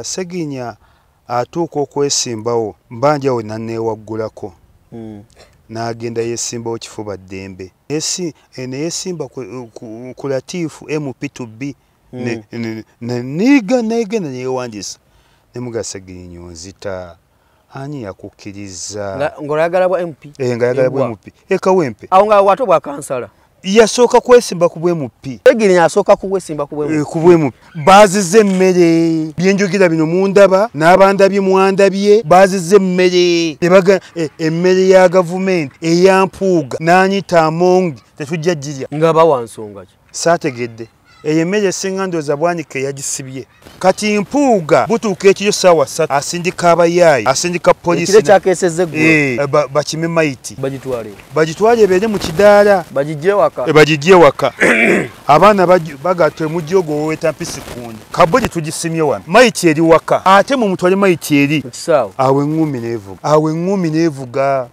Seginya atuuka okwesimbawo mbanja we nanneewaggulako n'agenda yeesimbawo kifuba ddembe ne yeesimba ku Latifu MP2B neegenda neyewandiisa ne muga Seginya onzita ani yakukkiriza ng'oyagala bwa MP nga yagala bwa MP ekawempe awo nga wato bwa kansala yasooka kwesimba ku bwemupi Seginya asooka kwesimba ku bwemupi baazizza emmere byenjogera bino mundaba n'abandabye mwandabye baazizza emmere ebaga emmere ya gavumenti eyampuuga n'anyita amongi tetujja girya nga bawa nsonga ki saategedde eyo emmere esinga ndooza bwanike yagisibye kati mpuuga butuuka ekiro ssaawa 3 asindika abayaayi asindika polisi ekiro kyakesezza eggulu bakime mayiti bagitwale ebeere mu kidaala bagijje waka abaana bagatwe mujjogo woweeta mpisi kundi kabuli tugisimye wano mayiti eri waka ate mu mutwale mayiti eri awo eŋŋumi n'evuga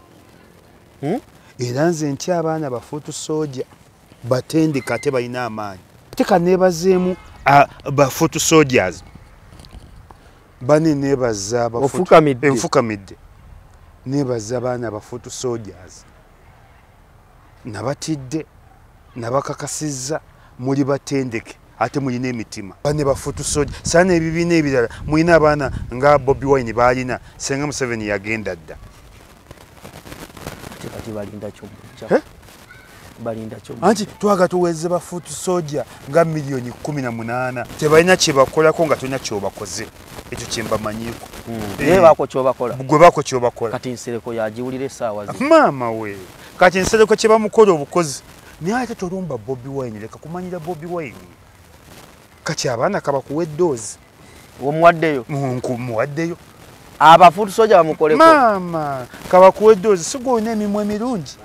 era nze nti abaana bafuutu sooja batendeka ate balina amaanyi teka nebazeemu bafuutu soldiers bane nebaza enfukamidde nebaza abaana bafuutu soldiers nabatidde nabakakasizza muli batendeke ate mulina emitima bane bafuutu soldiers sana ebibiina ebirala mulina abaana nga Bobi Wine baalina senga Museveni yagenda dda anti twaga tuweze bafuutu soja nga milioni 18 tebalina kyebakolako nga tolina kyobakoze ekyo kyembamanyiko gwe bako kyobakola kati nsereko yagiwulira essaawa maama we kati nsereko kyebamukola obukozi naye ate tolumba Bobi Wine leka kumanyira Bobi Wine kati abaana kabakuwa eddoozi omuwaddeyo muwaddeyo abafuutu soja bamukoleko maama kabakuwa eddoozi sigolina emimwa emirungi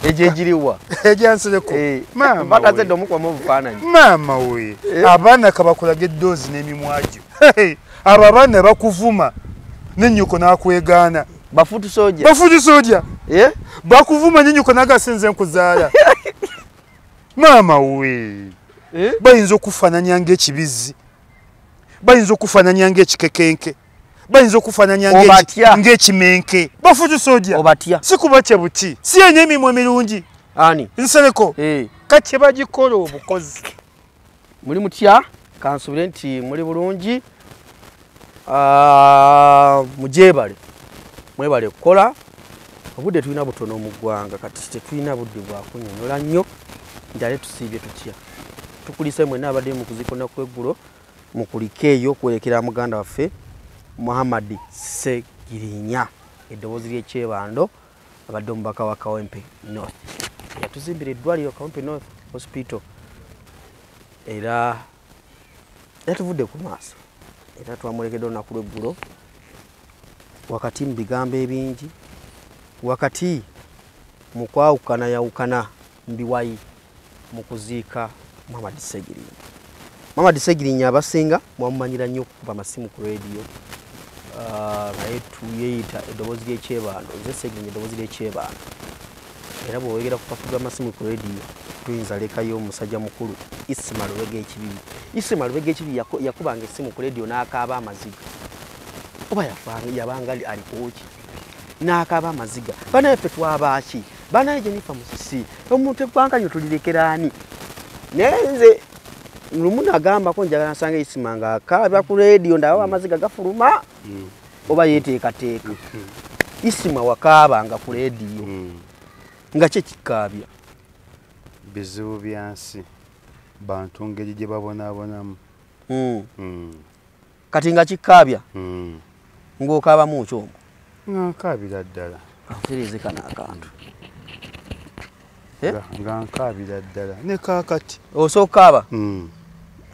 ejegiriwa ejansereko bakazedde omukwamu obufaananyi maama we abaana kabakolaga eddoozi n'emimwagyo abo abaana bakuvuma n'ennyuko n'akwegaana bafuutu soja bakuvuma n'ennyuko n'agasinze nkuzaala maama we bayinza okufaananya ng'ekibizzi bayinza okufaananya ng'ekikekenke bayinza okufaananya ng'ekimenke bafuutu soja obatya si kubatya buti si yenye emimwa emirungi ani nsereko kati bagikola obukozi muli mutya kansubire nti muli bulungi mujebale mwebale kukola obudde tulina butono mu ggwanga kati tetulina budde bwa kunyonyola nnyo njale tusiibye tutya tukulise mwenna abadde mu kuzikona kweggulo mukulike eyo kwerekera muganda waffe Muhammad Segirinya eddoboozi ly'ekyebando abadde omubaka wa Kawempe North yatuzimbira eddwaliro Kawempe North Hospital era yatuvudde ku maaso era twamulekedde olunaku lw'eggulo wakati mu bigambo ebingi wakati mu kwawukana yawukana mbiwayi mu kuziika Muhammad Segirinya. Muhammad Segirinya abasinga mwamumanyira nnyo okukuba amasimu ku rediyo naye tuyeyita eddoboozi ly'ekyebando nze Segirinya eddoboozi ly'ekyebando era bw'owegera ku kafuga amasimu ku rediyo tuyinza lekayo omusajja mukulu Isima Lubega Ekibibi. Isima Lubega Ekibibi yakubanga essimu ku rediyo n'akaaba amaziga oba yabanga alikoki n'akaaba amaziga banaye ffe twabaki banaye Jennifer Musisi omuntu eggwanga nyo tulirekeraani naye nze lumu nagambako njagala nsanga Isima nga akaaba ku rediyo ndaba amaziga gafuluma oba yeteekateeka Isima wakaabanga ku rediyo nga kye kikaabya bizibu byansi bantu ngeri gye babonaabonamu kati nga kikaabya ng'okaabamu kyombo nkaabira ddala anserezekana akantu nga nkaabira ddala ne kaakati osookaaba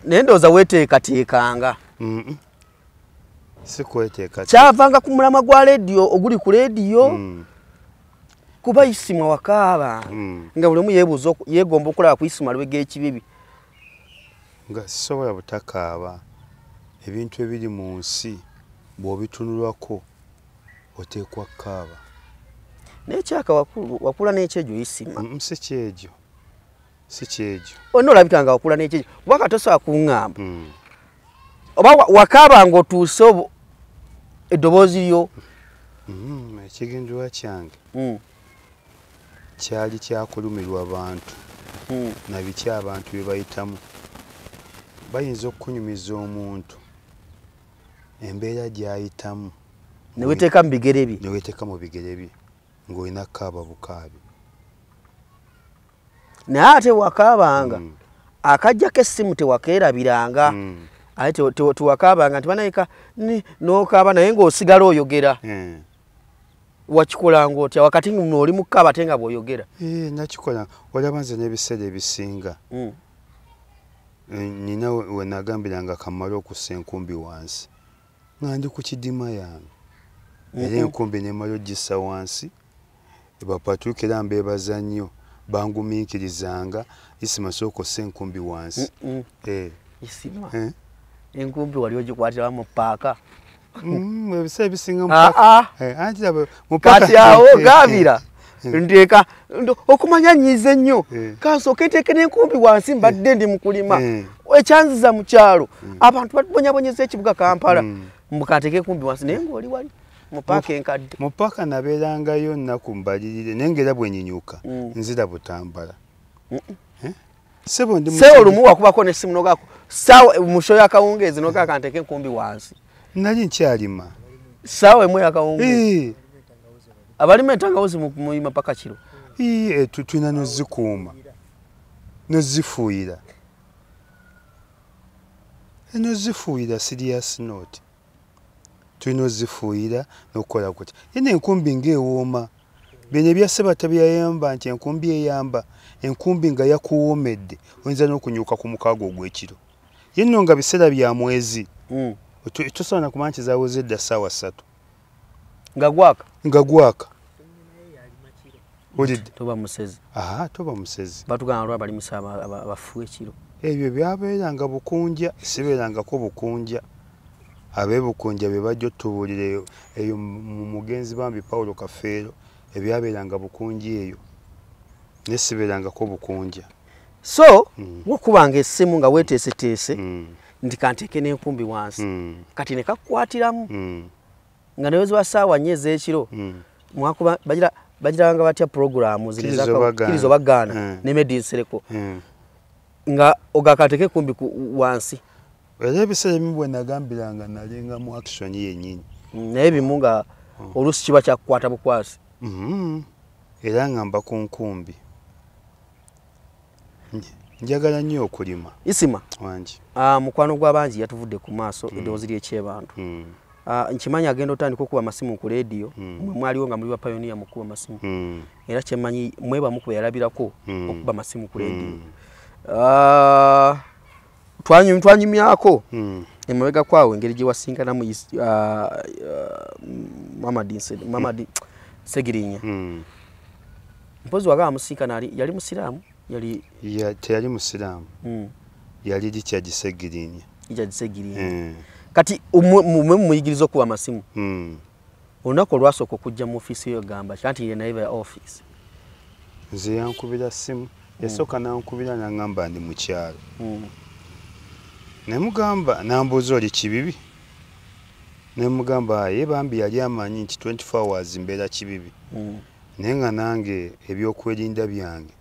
naye ndowooza weteekateekanga si kweteeka kyavanga ku mulamwa gwa rediyo oguli ku rediyo kuba Isima wakaaba nga buli omu yeegomba okulaba ku Isima Lubega Ekibibi nga sisobola butakaaba ebintu ebiri mu nsi bw'obitunulwako oteekwa kaaba naye kyaka wakula n'ekyejo Isima si kyegyo si kyegyo ono olabika nga wakula n'ekyejo kuba katosobola kuŋŋamba oba wakaba ngotuuse eddoboozi lyo ekigendwa kyange kyali kyakulumirwa abantu na biki abantu bye bayitamu bayinza okunyumiza omuntu embeera gy'ayitamu neweteeka mu bigere bye ng'olina kaaba bukaabi naye ate wakaabanga akajjako essimu tewakeerabiranga ate tewakaabanga nti banayika n'okaaba naye ng'osigala oyogera wakikolanga otya wakati oli mu kkaaba ate nga bw'oyogera nakikola olaba nze n'ebiseera ebisinga nina we nagambiranga kamala okussa enkumbi wansi nga ndi ku kidima yange era enkumbi nemala ogissa wansi bapatuuka era mbeebaza nnyo bangumiikirizanga Isima sooka ossa enkumbi wansi Isima enkumbi wali ogikwatira mu paaka ebiseera ebisinga kati awo gaabira nteeka okumanya nyize nnyo kansooka eteeke n'enkumbi wansi mbadde ndi mu kulima ekyanziza mu kyalo abantu babonyabonyeza ekibuga Kampala mbukateeka enkumbi wansi naye ng'oli wali mu paaka enkadde mu paaka nabeerangayo nnaku mbalirire naye ng'era bwe nyinyuka nzira Butambala sebo olumu wakubako n'essimu nogako saawa mu show y'akawungeezi nogaka nteeka enkumbi wansi nali nkyalima saawa emu y'akawungeezi abalima entangawuzi mu mapaka kiro tulina nozikuuma nozifuuyira serious note tulina ozifuuyira n'okukola kutya yena enkumbi ng'ewooma bino ebyasseba tabyayamba nti enkumbi eyamba enkumbi nga yakuwoomedde oyinza n'okunyuka ku mukaago ogw'ekiro yenno nga biseera bya mwezi tosobola kumanya nti zaaweze edda ssaawa 3 nga gwaka olidde toba musezi toba musezi batugamba lwa balimisa abafu ekiro ebyo byabeeranga bukunja sibeerangako bukunja abeebukunja be bajja otubuulire eyo mu mugenzi bambi Paulo Kafeero ebyabeeranga bukunja eyo naye sibeerangako bukunja so wokubanga essimu nga weeteeseteese nti kanteeke n'enkumbi wansi kati ne kakukwatiramu nga newezi wa ssaawa 4 ez'ekiro mwakuba bagiranga batya programu zirizo bagaana ne Medinsereko nga ogakateeke enkumbi wansi era ebiseera ebimu bwe nagambiranga nalinga mu action yennyini naye bimu nga oluusi kiba kyakukwata bukwasi era ngamba ku nkumbi njagala nnyo okulima Isima wangi mukwano gw'abangi yatuvudde ku maaso eddoboozi ly'ekyebantu nkimanyi agenda otandika okuba amasimu ku leediyo mwe mwaliwo nga muli bapayoniya mu kuba amasimu era kyemmanyi mwebamu ku yalabirako okuba amasimu ku leediyo twanyumyako emabega kwawe engeri gye wasinkanamu Mamadi Segirinya mpozi wagaba musinkana yali musiraamu teyali musiraamu yali Richard Segirinya kati muyigiriza okuba amasimu olunaku olwasooka okujja mu ofiisi yo gamba kanti ye naye ba office nze yankubira simu yasooka nankubira naŋŋamba ndi mu kyalo nemugamba nambuuza oli kibibi nemugamba ye bambi yali amanyi nti 24 hours mbeera kibibi naye nga nange ebyokwerinda byange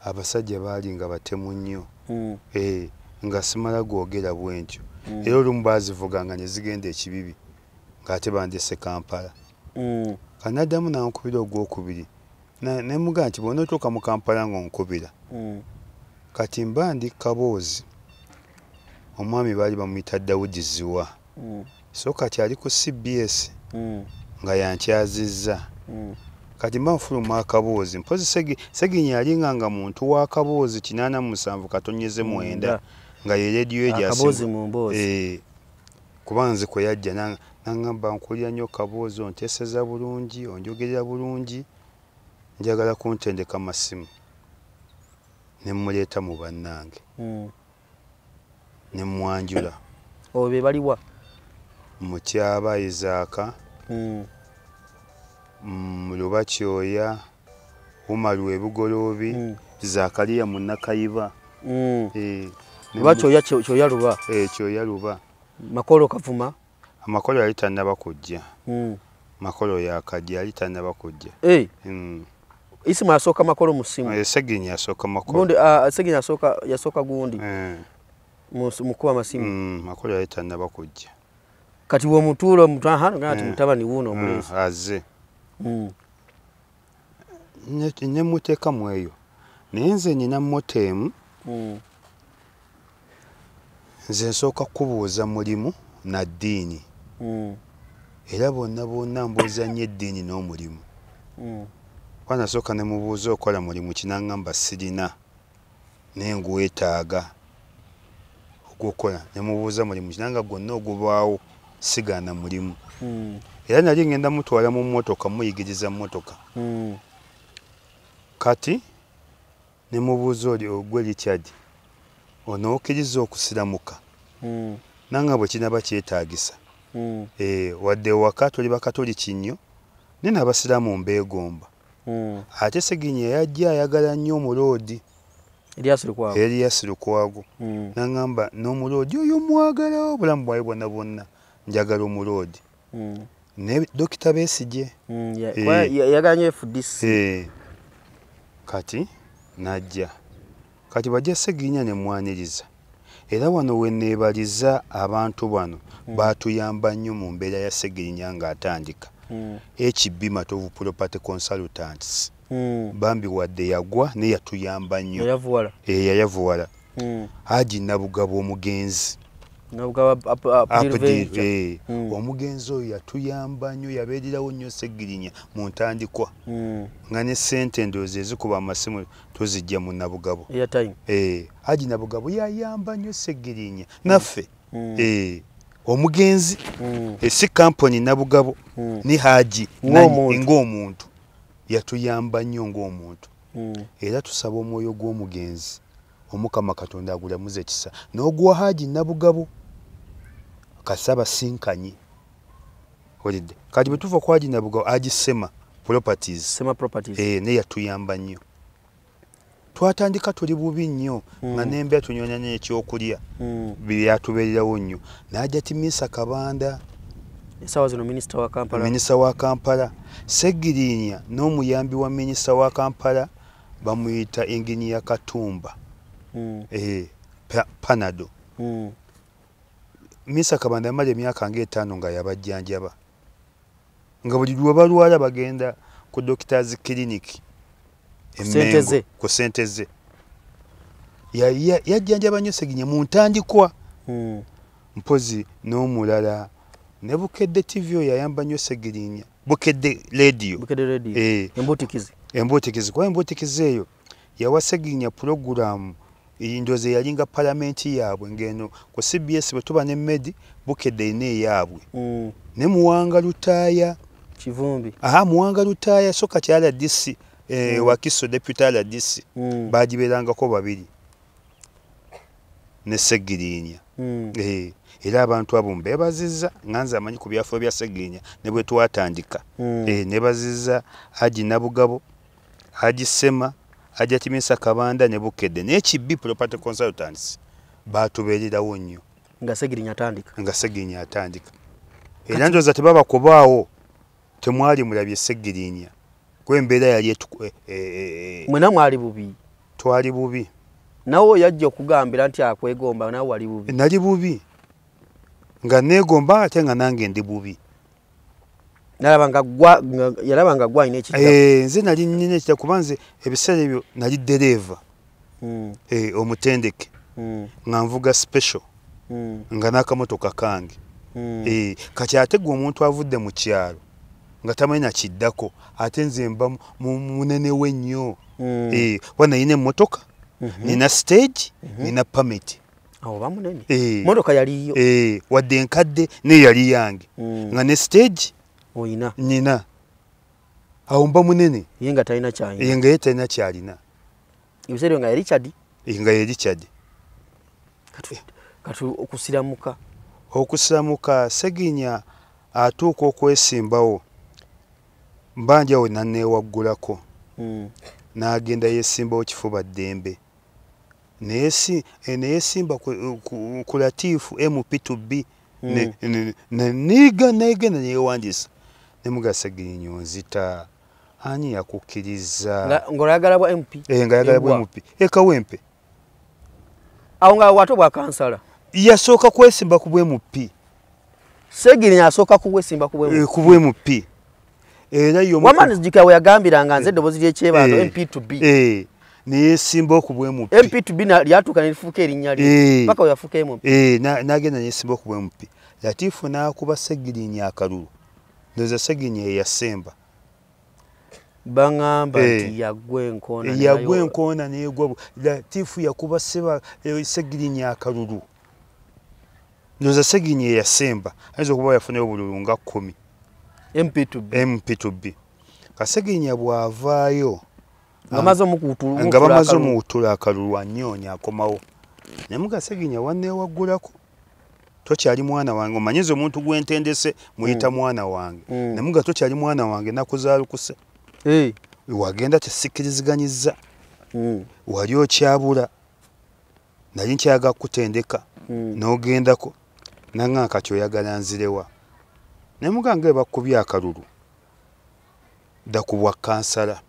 abasajja baali nga batemu nnyo nga simala gwogera bwentyo era olumu baazivuganga ne zigenda ekibibi ng'ate bandese Kampala kanaddamu nankubira ogwokubiri nemugamba nti bw'onootuuka mu Kampala ng'onkubira kati mba ndi Kaboozi omwami baali bamuyita Dawudi Ziwa so kati ali ku CBS nga yankyazizza kati mba nfuluma Kaboozi mpozi Seginya yalinga nga muntu wa Kaboozi 87 katonyeze 9 nga ye rediyo ejasimu kuba nze kwe yajja naŋŋamba nkulya nnyo Kaboozi onteeseza bulungi onjogerera bulungi njagala kuntendeka masimu ne muleeta mu bannange ne mwanjula obe baliwa Mutyaba Izaaka Lubakyoya Umaru Ebugoloobi Zakariya Munnakayiba Lubakyoya Kyoya Luba Kyoya Luba Makolo kavuma amakolo yali tannaba kujja makolo yakajja yali tannaba kujja Isimu asooka makolo mu ssimu Seginya asooka makolo gundi Seginya yasooka gundi mu kuba masimu makolo yali tannaba kujja kati womutuulo mutahano ngati mutabani wuno omulezi aze ne muteeka mu eyo naye nze nina motemu nze nsooka kubuuza mulimu na ddiini era bonna mbuuza nnyo eddiini n'omulimu nasooka ne mubuuza okola mulimu kinaŋŋamba sirina naye nguwetaaga ogwokola ne mubuuza mulimu kinanga gwonna ogubaawo sigana mulimu era nali ngenda mutwala mu mmotoka muyigiriza mmotoka kati ne mubuuza oli ogwe Richard onookkiriza okusiramuka nanga bwe kinaba kyetaagisa wadde waka tuli bakatoliki nnyo naye n'abasiraamu mbeegomba ate Seginya yajja ayagala nnyo omuloodi Elias Lukwago n'aŋŋamba n'omuloodi oyo mwagalawo obulamu bwawe bwonna njagala omuloodi ne Dokita Besigye yagala nnyo FDC kati najja kati bajja Seginya ne mwaniriza era wano we neebaliza abantu bano baatuyamba nnyo mu mbeera ya Seginya ng'atandika HB Matovu Property Consultants bambi wadde yagwa ne yatuyamba nnyo yayavuwala Haji Nabugabo omugenzi omugenzi oyo yatuyamba nnyo yabeererawo nnyo Seginya mu ntandikwa nga ne ssente endowooza ezikuba amasimu tuzijja mu Nabugabo Haji Nabugabo yayamba nnyo Seginya naffe omugenzi si kampuni Nabugabo ni Haji ng'omuntu yatuyamba nnyo ng'omuntu era tusaba omwoyo gw'omugenzi Omukama Katonda agulamuze ekisa n'ogwa Haji Nabugabo kasaba sinkanyi olidde kati bwe tuva ku Haji Nabugabo Sema Properties ne yatuyamba nnyo twatandika tuli bubi nnyo nga n'embeera tunyonya n'ekyokulya byatubeererawo nnyo n'ajja Timisa Kabanda esawa zino minisita wa Kampala Seginya n'omuyambi wa minisita wa Kampala bamuyita Engineer Katumba Panado Misa Kabanda yamala emyaka nga 5 nga yabajjanjaba nga buli lwe balwala bagenda ku Doctors Clinic ku ssente ze yajjanjaba nnyo Seginya mu ntandikwa mpozi n'omulala ne Bukedde TV oyo yayamba nnyo Seginya Bukedde radio embutikizi kwa embutikizi eyo yawa Seginya program indoze yalinga palamenti yaabwe ngeno ku CBS bwe tuba ne Medi Bukedde ine yaabwe ne Muwanga Lutaya Kivumbi Muwanga Lutaya soka kyala DC Wakiso deputy ala DC bagiberangako babiri ne Seginya era abantu abo mbebaziza nganze amanyi ku byafo bya Seginya ne bwe twatandika ne baziza Haji Nabugabo Haji Sema Haji Timisa Kabanda ne Bukedde ne HB Property Consultants batubeererawo nnyo nga Seginya atandika era ndoza tebaba kubaawo temwali mulabye Seginya kwembeera yali mwena mwali bubi twali bubi nawo yajja okugambira nti akwegomba nawo wali bubi nali bubi nga negomba ate nga nange ndi bubi yalaba nga gwa ine ekitabo nze nali nnina ekitabo kuba nze ebiseera ebyo nali dereva omutendeke nga nvuga special nga n'akamotoka kange kati ate gwe omuntu avudde mu kyalo nga tamanyi nakiddako ate nze mba munene we nnyo wana nina emmotoka nina stage nina permit bamunene motoka yaliyo wadde enkadde ne yali yange nga ne stage oyina nina awo mba munene yenga talina kyalina yenga yetalina kyalina ebiseera nga yali Richard kati okusiramuka Seginya atuuka okwesimbawo mbanja we naneewaggulako n'agenda yeesimbawo Kifuba Ddembe neyesimba ku Latifu MP2B niga neyewandisa nemuga Segirinnya onzita ani yakukkiriza ng'oyagala bwa MP nga yagala bwa MP Kawempe awo nga wato bwa kansala yasooka kwesimba ku bwe MP Segirinnya asooka kuwesimba ku bwe MP era wamani zikawe yagambiranga nze eddoboozi ly'ekyebaano MP2B neyesimba ku bwe MP MP2B lyatuuka nelifuuka erinnya lye paka we yafuuka MP n'agenda neyesimba ku bwe MP Latifu n'akuba Segirinnya akalulu ndoza Segirinnya yeyasemba bangamba nti yagwa enkoona n'egwa Latifu yakuba Segirinnya akalulu ndoza Segirinnya yeyasemba ayinza okuba yafunayo obululu nga 10 MP2B Segirinnya bw'avaayo nga bamaze omutula akalulu anyoonya akomawo nemuga Segirinnya wanneewaggulako tokyali mwana wange omanyiza omuntu gwentendese muyita mwana wange nemuga tokyali mwana wange nakuzaalukuse wagenda tesikkiriziganyizza wali okyabula nali nkyaga kutendeka n'ogendako nanga kati oyagala nzirewa nemuga nga bakubya akalulu dakubwa kansala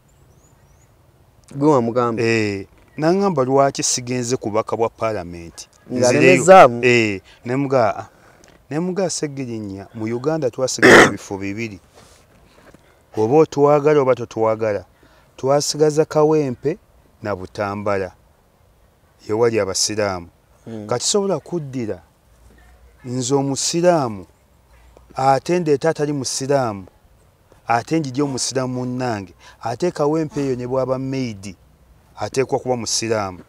gwe wamugamba nangamba lwaki sigenze kubaka bwa parliament nemuga Segirinnya mu Uganda twasigaza ebifo bibiri oba otwagala oba totwagala twasigaza Kawempe na Butambala yewali abasiraamu kati sobola kuddira nze omusiraamu ate ndeeta atali musiraamu ate njija omusiraamu munnange ate Kawempe eyo ne bwaba maidi ateekwa kuba musiraamu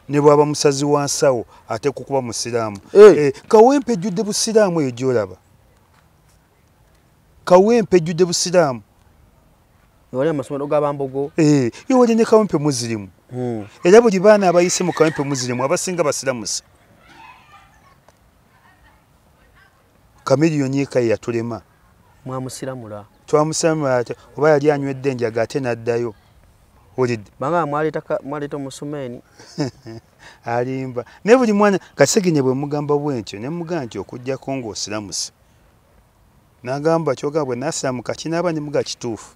ne bwaba musazi wa nsawo ateekwa kuba musiraamu Kawempe ejjudde busiraamu eyo gy'olaba Kawempe ejjudde busiraamu yewali amasomero g'Abambogo yewali ne Kawempe muzirimu era buli baana abayise mu Kawempe muzirimu abasinga basiramusi Kamiliyoni eka yatulema mwamusiramula twamusiramula oba yali anywedde enjaga ate n'addayo olidde banga mwaleeta omusumeni alimba ne buli mwana Segirinnya bwe mugamba bwentyo ne mugamba nti okujjako ng'osiramusi n'agamba kyogamba bwe nasiramuka kinaaba ne muga kituufu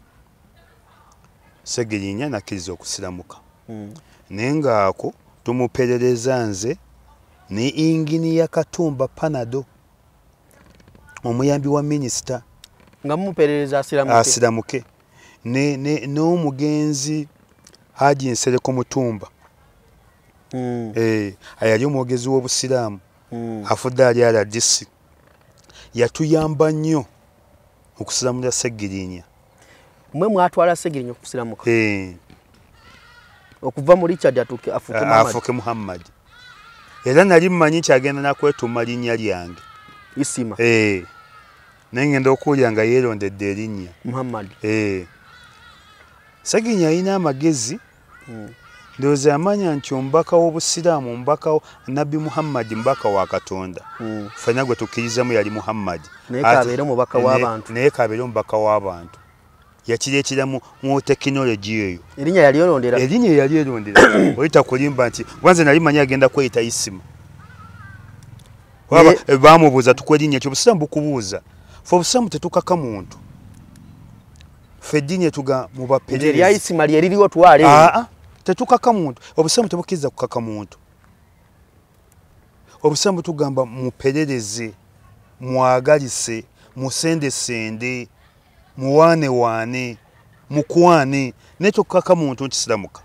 Segirinnya nakkiriza okusiramuka naye ng'ako tumuperereza nze ne Inginiya Katumba Panado omuyambi wa minisita nga mumuperereza asiramuke n'omugenzi Haji Nsereko Mutumba ayali omwogezi w'obusiraamu afudde ali RDC yatuyamba nnyo okusiramula Segirinnya mwe mwatwala Segirinnya okusiramuka okuva mu Richard afuke Muhammad era nali mmanyi kyagenda nakwetuma linnya lyange isima nengenda okuwulira nga yeerondedde erinnya Muhammad Segirinnya alina amagezi ndowooza amanya nti omubaka w'obusiraamu mbaka Nabbi Muhammad mbaka wa Katonda ffenna gwe tukkirizamu yali Muhammad naye kabeere omubaka w'abantu yakireetera mu tekinologi eyo erinnya yali erondera oyita kulimba nti wanze nali manyi agenda kweyita isima bamubuuza tukwa erinnya ekyo obusiraamu bukubuuza fe obusiraamu tetukaka muntu fe eddiini etuga mu bapererezi tetukaka muntu obusiraamu tebukkiriza kukaka muntu obusiraamu tugamba muperereze mwagalise musendesende muwaane mukwane naye tokukaka muntu nti siramuka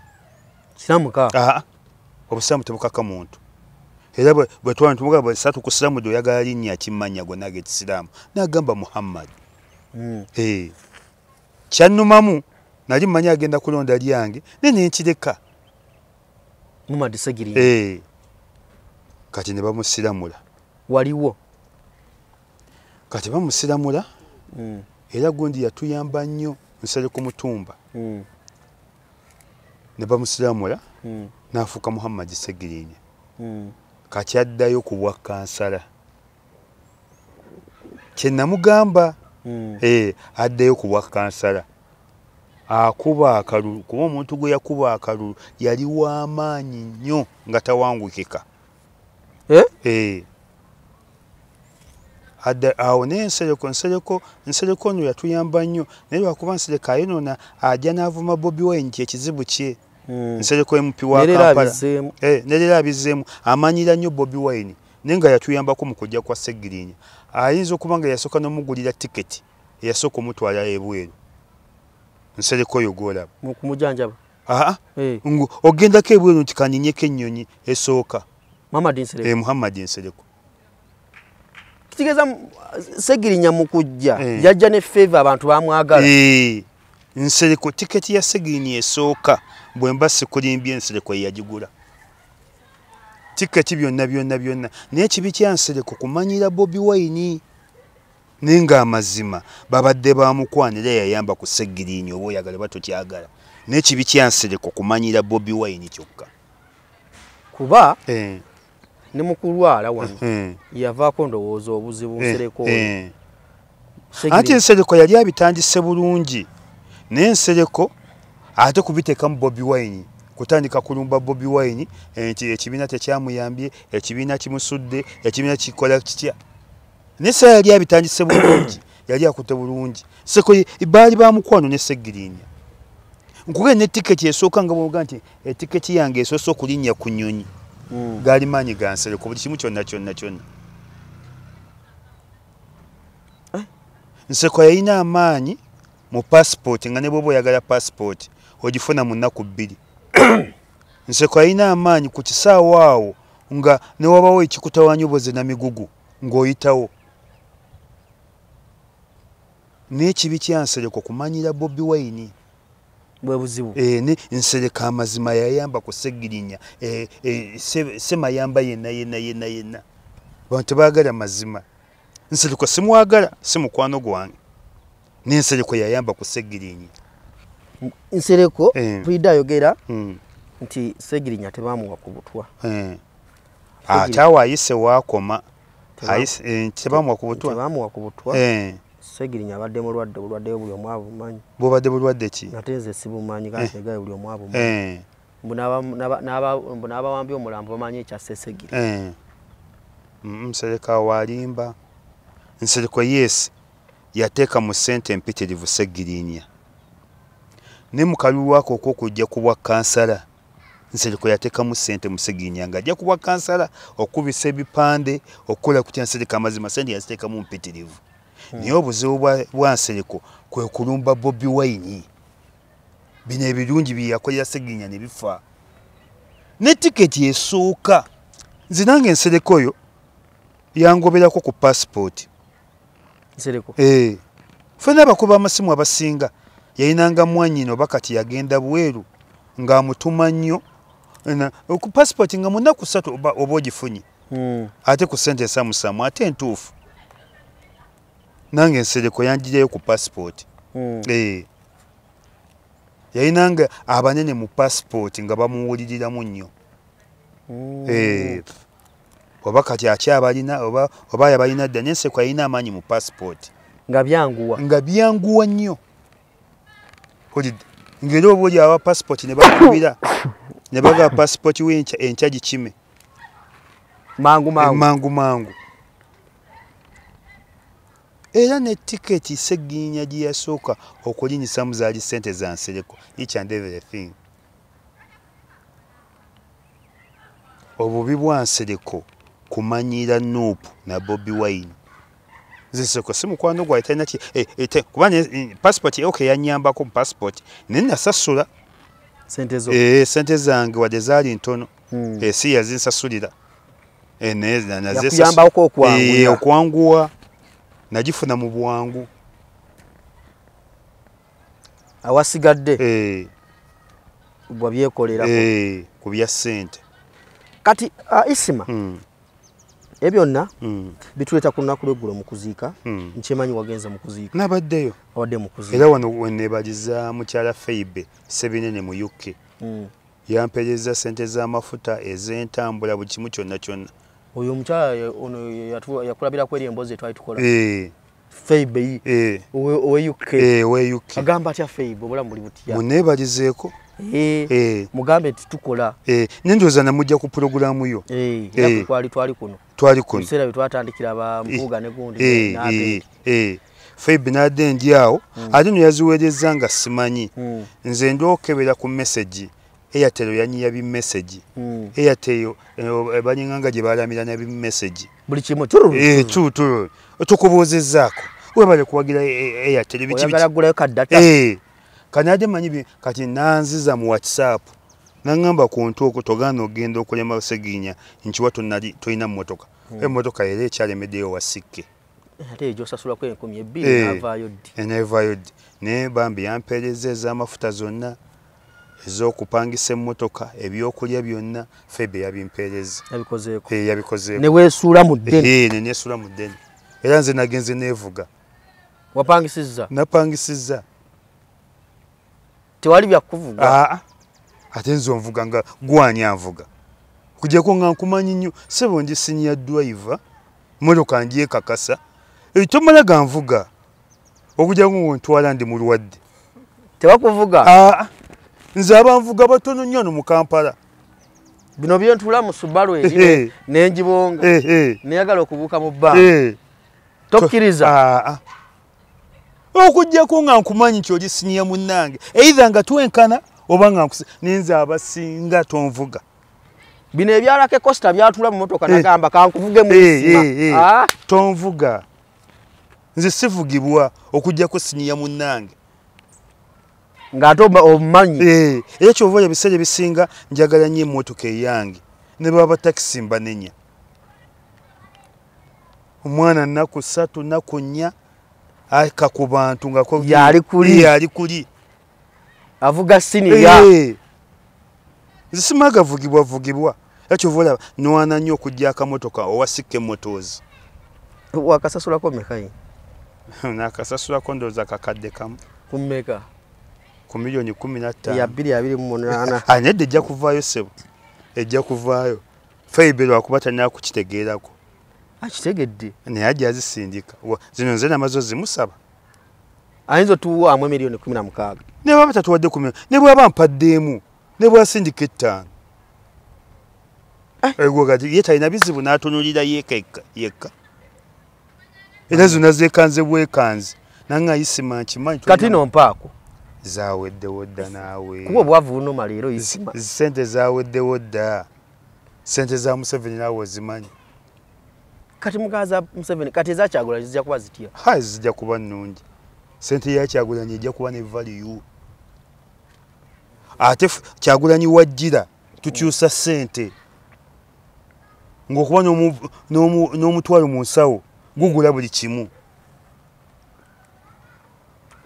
obusiraamu tebukaka muntu era bwe twali tumugamba bwe satu kusiraamudde oyagala linnya kimmanya gonna ag'ekisiraamu n'agamba Muhammad kyannumamu nali mmanyi agenda kulonda lyange naye nenkireka Muhammad Segirinnya kati ne bamusiramula waliwo kati bamusiramula era gundi yatuyamba nnyo Nsereko Mutumba ne bamusiramula n'afuuka Muhammad Segirinnya kati addayo ku bwa kansala kye namugamba addayo ku bwa kansala akuba akalulu kuba omuntu gwe yakuba akalulu yali w'amaanyi nnyo nga tawangukika adda awo nsereko no yatuyamba nnyo naye lwakuba Nsereko ayinona ajja n'avuma Bobi Wine kyekizibu kye Nsereko MP wa Kampala nerera abizeemu amanyira nnyo Bobi Wine naye nga yatuyambako mu kujja kwa Ssegirinya ayinza okuba nga yasooka n'omugulira tiketi eyasooka omutwala ebweru Nsereko oyo gwolaba kumujanjaba ogendako ebweru nti kanyinyeko ennyonyi esooka Muhammad Nsereko kitigeza Ssegirinya mu kujja yajja ne favor abantu bamwagala Nsereko tiketi ya Ssegirinya esooka bwemba sikulimbye Nsereko yagigula tiketi byonna naye kibi kya Nsereko kumanyira Bobi Wine nenga amazima babadde bamukwanira yayamba ku Ssegirinya oba oyagala batokyagala naye kibi kya Nsereko kumanyira Bobi Wine kyokka kuba ne mukulwala wano yavaako ndowooza obuzibu Nsereko ate Nsereko yali abitandise bulungi naye Nsereko ate kubiteekamu Bobi Wine kutandika kulumba Bobi Wine nti ekibiina tekyamuyambye ekibiina kimusudde ekibiina kikola kitya nesa yali abitandise bulungi yali akutte bulungi Nsereko baali bamukwano ne Ssegirinya nkugenda ne tiketi esooka nga bwoga nti etiketi yange esoose okulinnya ku nnyonyi gaali maanyi ga Nsereko buli kimu kyonna Nsereko yalina amaanyi mu passport nga ne bw'oba oyagala passport ogifuna mu nnaku 2 Nsereko yalina amaanyi ku kisaawa awo nga ne wabawo ekikutawanyoboze na migugu ng'oyitawo n'ekibi kya Nsereko kumanyira Bobi Wine bwe buzibu Nsereko amazima yayamba ku Ssegirinya semayamba yenna bantu tebaagala mazima Nsereko simwagala si mukwano gwange Nsereko yayamba ku Ssegirinya Nsereko Frida ayogera nti Ssegirinya tebamuwa ku butwa ataawo ayise waakoma tebamuwa ku butwa Ssegirinya abadde mulwadde bulwadde buli omu abumanyi bw'obadde bulwadde ki ate nze sibumanyi gategaye buli omu abumanyi mbu n'abawambye omulambo bamanyi ekyasse Ssegirinya Nsereko awalimba Nsereko yes yateeka mu ssente empitirivu Ssegirinya ne mu kalulu ako ok'okujja ku bwa kansala Nsereko yateekamu ssente mu Ssegirinya ng'ajja ku bwa kansala okubisa ebipande okukola kutya Nsereko amazima ssente yaziteekamu mpitirivu naye obuzibu bwa Nsereko kwe kulumba Bobi Wine bino ebirungi bye yakolera Ssegirinya ne bifa ne tiketi esooka nze nange Nsereko oyo yangoberako ku passport Nsereko ffenna abakuba amasimu abasinga yayinanga mwannyina oba kati yagenda bweru ng'amutuma nnyo ku passport nga mu nnaku 3 oba ogifunye ate ku ssente esamusamu ate entuufu nange Nsereko yanjireyo ku passport yayinanga abanene mu passport nga bamuwuliriramu nnyo oba kati akyabalina oba yabalina dda Nsereko yalina amaanyi mu passport nga byanguwa nnyo ng'era oba oli aba passport ne bakubira ne baga passport we enkya gikime mangu era ne tiketi Ssegirinya gye yasooka okulinyisamu zaali ssente za Nsereko each and everything obubi bwa Nsereko kumanyira Nuupu na Bobi Wine Nsereko si mukwano gwa talina ki kuba passport yanyambako mu passport naye nasasula ssente zange wadde zaali ntono si yazinsasulira yakuyambako okwanguwa nagifuna mu bwangu awasigadde bwabyekolerako ku bya ssente kati Isima ebyo byonna bituleeta ku lunaku lw'eggulo mu kuziika nkyemanyi wagenze mu kuziika nabaddeyo awadde mu kuziika era wano wenneebaliza mukyala Feibe Sebinene mu UK yampereza ssente z'amafuta ez'entambula buli kimu kyonna oyo omukyala ono yakulabirako eri emboozi etwali tukola Feibe owe UK agamba atya Feibe obulamu buli butya munneebalizeeko mugambe tutukola nendoza namujja ku programu yo twali kuno bisera bitwatandikira ba mpuga ne gundi na Febe nade ndiawo ate no yaziwereza nga simanyi nze ndokebera ku message Airtel yanyiya bi message Airtel banyinganga gye balamira na bi message buli kimu turu tukubozezzaako webale kuwagira Airtel bichi oyagala ka data kanade manyi kati nanziza mu WhatsApp nangamba ku ntoko togano ogenda okulema seginya nchiwato nali toina motoka emotoka ere ekyalemeddeyo wasikke ate ejo sasula ko 12 navayo ne bambi yamperezeza amafuta zonna ezokupangisa emmotoka ebyokulya byonna Febe yabimpereza yabikozeeko ne weesula mu ddene ne neesula mu ddene era nze nagenze neevuga wapangisizza napangisiza tewali byakuvuga ate nze onvuga nga gwani anvuga kujjako nga nkumanyi nnyo sebo ndi senior driver mmotoka ndyekakasa tomala ganvuga okujjako ngontwala ndi mulwadde tewakuvuga nze abanvuga batono nnyo mu Kampala bino byentula mu Subaru eri nenjibonga neyagala okubuuka mu bbanka tokkiriza okujjako nga nkumanyi nti oli siniya munnange either nga twenkana oba nga ninze abasinga tonvuga bino ebyalako Costa byatula mu motoka nagamba kankuvuge mu isima tonvuga nze sivugibwa okujjako siniya munnange ng'ate omumanyi era kyova ebiseera bisinga njagala nnyo emmotoka eyange ne baba takisi mbanenya omwana nnaku 3 nnaku 4 aka ku bantu nga yali kuli avuga siniya nzisimaga vugibwa era kyova olaba nwana nnyo okujja akamotoka owasikke motors wakasasulako mekayi nakasasulako ndowooza kakadde kamu kummeka ku milioni 15 ya 228 nedde ejja kuvaayo sebo ejja kuvaayo Febe lwakuba tanina kukitegeerako akitegedde naye ajja azisindika zino nze namazo zimusaba ayinza otuwaamu milioni 16 ne baba tatuwadde 10 ne bwaba mpaddeemu ne bwasindika 5 ego gati yetalina bizibu n'atunulira yekka era zonna zeekanze bwekanze nanga yisima nkimanyi kati nompaako zaweddewo dda naawe kuba obwavu bunoma leero yisima sente zaweddewo dda sente za Museveni naawe ozimanyi kati mugaza Museveni kati ezaKyagulanyi zijja kuba zitya zijja kuba nnungi sente ya Kyagulanyi ejja kuba ne value ate Kyagulanyi wajjira tukyusa sente ng'okuba n'omutwalo mu nsawo gugula buli kimu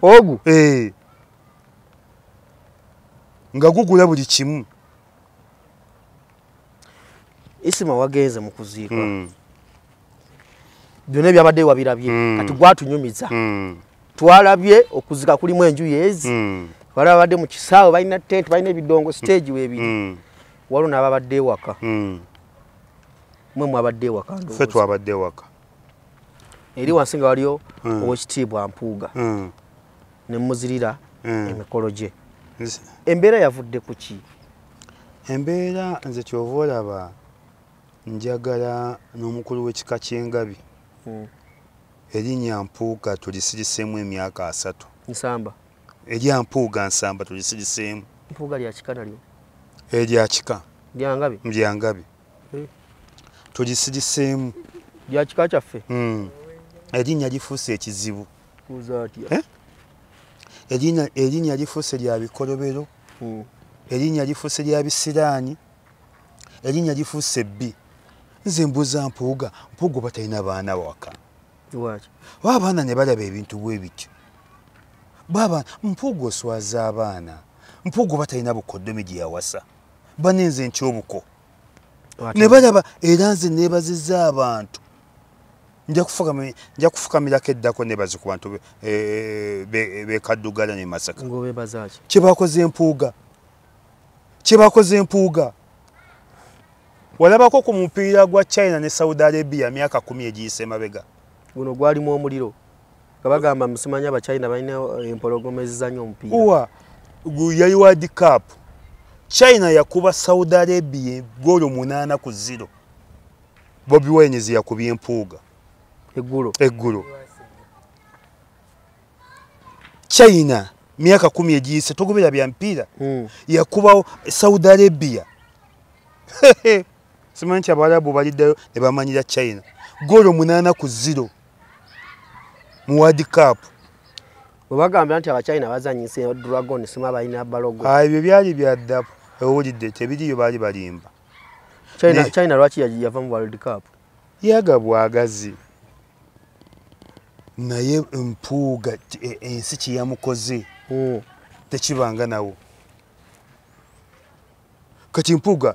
ogu nga gugula buli kimu isima wagenze mu kuziika byonna ebyabadde wabirabye kati gwatunyumiza twalabye okuzika kulimu enju yezi wala babadde mu kisaawe balina tent balina ebidongo stage webiri waliwo n'ababadde ewaka mwe mwabadde ewaka ffe twabadde ewaka eri wansi nga waliyo owekitiibwa Mpuuga ne muzirira emikolo gye embeera yavudde ku ki embeera nze kyova olaba njagala n'omukulu w'ekika ky'engabi erinnya Mpuuga tulisiriseemu emyaka 3 nsamba erya Mpuuga Nsamba tulisiriseemu Mpuuga lya kika nalyo erya kika lyangabi lyangabi tulisiriseemu lya kika kyaffe erinnya lifuuse ekizibu erinnya lifuuse lya bikolobero erinnya lifuuse lya bisiraani erinnya lifuuse bbi nze mbuuza Mpuuga oba talina baana waka baba abaana ne balaba ebintu bwe bityo baba Mpuuga oswaza abaana Mpuuga oba talina bukoddomi gye yawasa banenze ntyobuko ne balaba era nze neebazizza abantu nja kufukamirako eddako nebazi ku bantu bekaddugala ne Masaka kyebakoze Mpuuga walabako ku mupiira gwa China ne Saudi Arabia myaka 10 egiyise mabega guno gwalimu omuliro kabagamba musimanya aba China balina empologoma ezizannya omupiira yali World Cup China yakuba Saudi Arabia golo 8-0. Bobi Wine yakubye empuuga eggulo. China miaka 10 egiyise togobera bya mpira yakuba Saudi Arabia. Simanyi Abarabu baliddayo ne bamanyira China golo 8-0 mu World Cup. Bagambye nti Abachina bazanyise Dragon sima balina balogo. Ebyo byali byadda owulidde tebiriyo bali balimba. China lwaki yava mu World Cup? Yaga bwagazi. Naye empuuga ensi kiyamukoze tekibanga nawo. Kati empuuga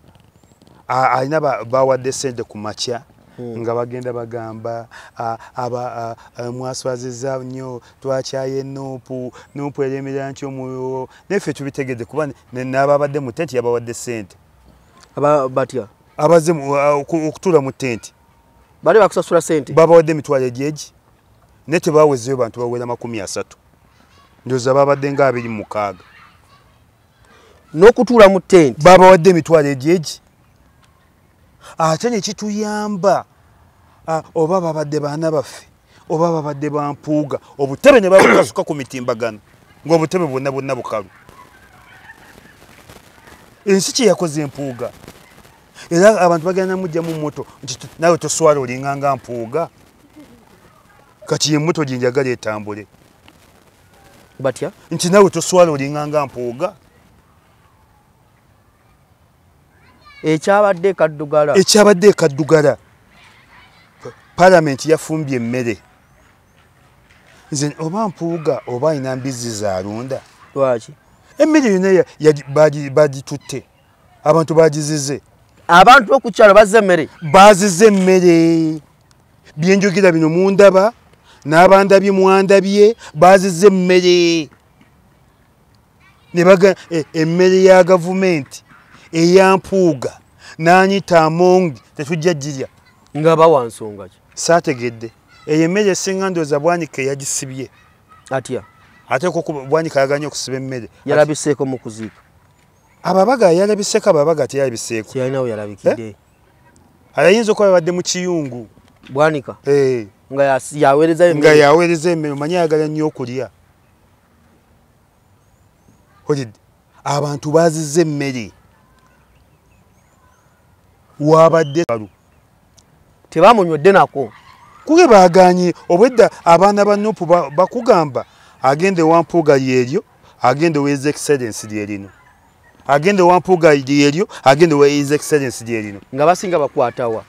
alina bawadde sente ku makya nga bagenda bagamba mwaswaziza nnyo twakyaye Nuupu eremera ntyo mu neffe tubitegedde kuba n'ababadde mu tenti yabawadde sente. Batya abaze okutuula mu tenti bali bakusasula sente babawadde emitwalo egyegi ne tebawezeyo bantu bawera 30. Ndoza babadde nga 26 n'okutuula mu tenti babawadde emitwalo egyegi. Ate ne kituyamba oba babadde baana baffe oba babadde bampuuga obutebe ne babukasuka ku mitimbagano ng'obutebe bwonna bukalu. Ensi kye yakoze empuuga era abantu bagenda mujja mu moto nti nawe toswala olinganga mpuuga. Kati emmoto jinjagala etambule batya nti nawe toswala olinganga mpuuga. Ekyabadde kaddugala Parliament yafumbye emmere. Nze oba mpuuga oba ayina mbizi zaalunda. Lwaki? Emmere yonna bagitutte. Abantu bagizize. Abantu b'okukyalo bazze emmere. Bazize emmere. Byenjogera bino mundaba n'abandabye mwandabye bazize emmere. Ne baga emmere ya gavumenti eyampuuga n'anyita amongi tetujja girya. Nga bawa nsonga ki? Saategedde. Eyo emmere esinga ndowooza Bwanika yagisibye. Atya? Ate koko Bwanika yaganye okusiba emmere. Yalabiseeko mu kuziika. Ababaga yalabiseeko ababaga teyalabiseeko. Tiyalinawo yalabikidde. Ayinza okuba yabadde mu kiyungu. Bwanika? Nga yaweereza emmere. Nga yaweereza emmere omanyi ayagala nnyo okulya. Olidde abantu baazizza emmere. Wabadde tebamunywedde nako. Kuge baaganye obwedda abaana ba Nuupu bakugamba agende wampuuga lyeryo agende wa His Excellency lyerino. Agende wampuuga lyeryo agende wa His Excellency lyerino. Nga basinga bakwatawa.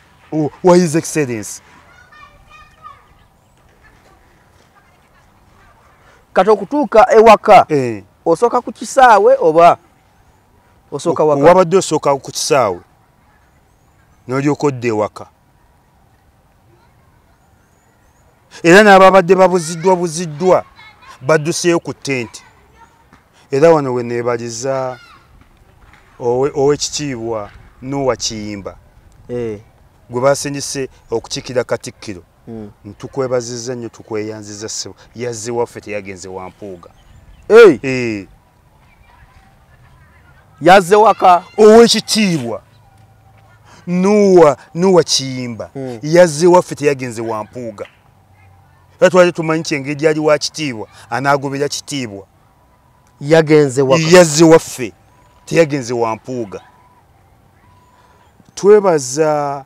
Wa His Excellency. Kati okutuuka ewaka osooka ku kisaawe oba osooka waka? Wabadde osooka ku kisaawe n'olyoka odda ewaka. Era n'ababadde buziddwa badduseeyo ku ttenti. Era wano we neebaliza ow'ekitiibwa Noah Kiyimba gwe basindise okukiikira Katikkiro. Ntukwebazizza nnyo tukweyanziza ssebo. Yazze waffe teyagenze wampuuga. Yazze waka ow'ekitiibwa Noah Kiyimba yazze waffe teyagenze wampuuga. Era twali tumanyi kyengeri gyali wa kitiibwa anaagobera kitiibwa. Yagenze waka. Yazze waffe teyagenze wampuuga. Twebaza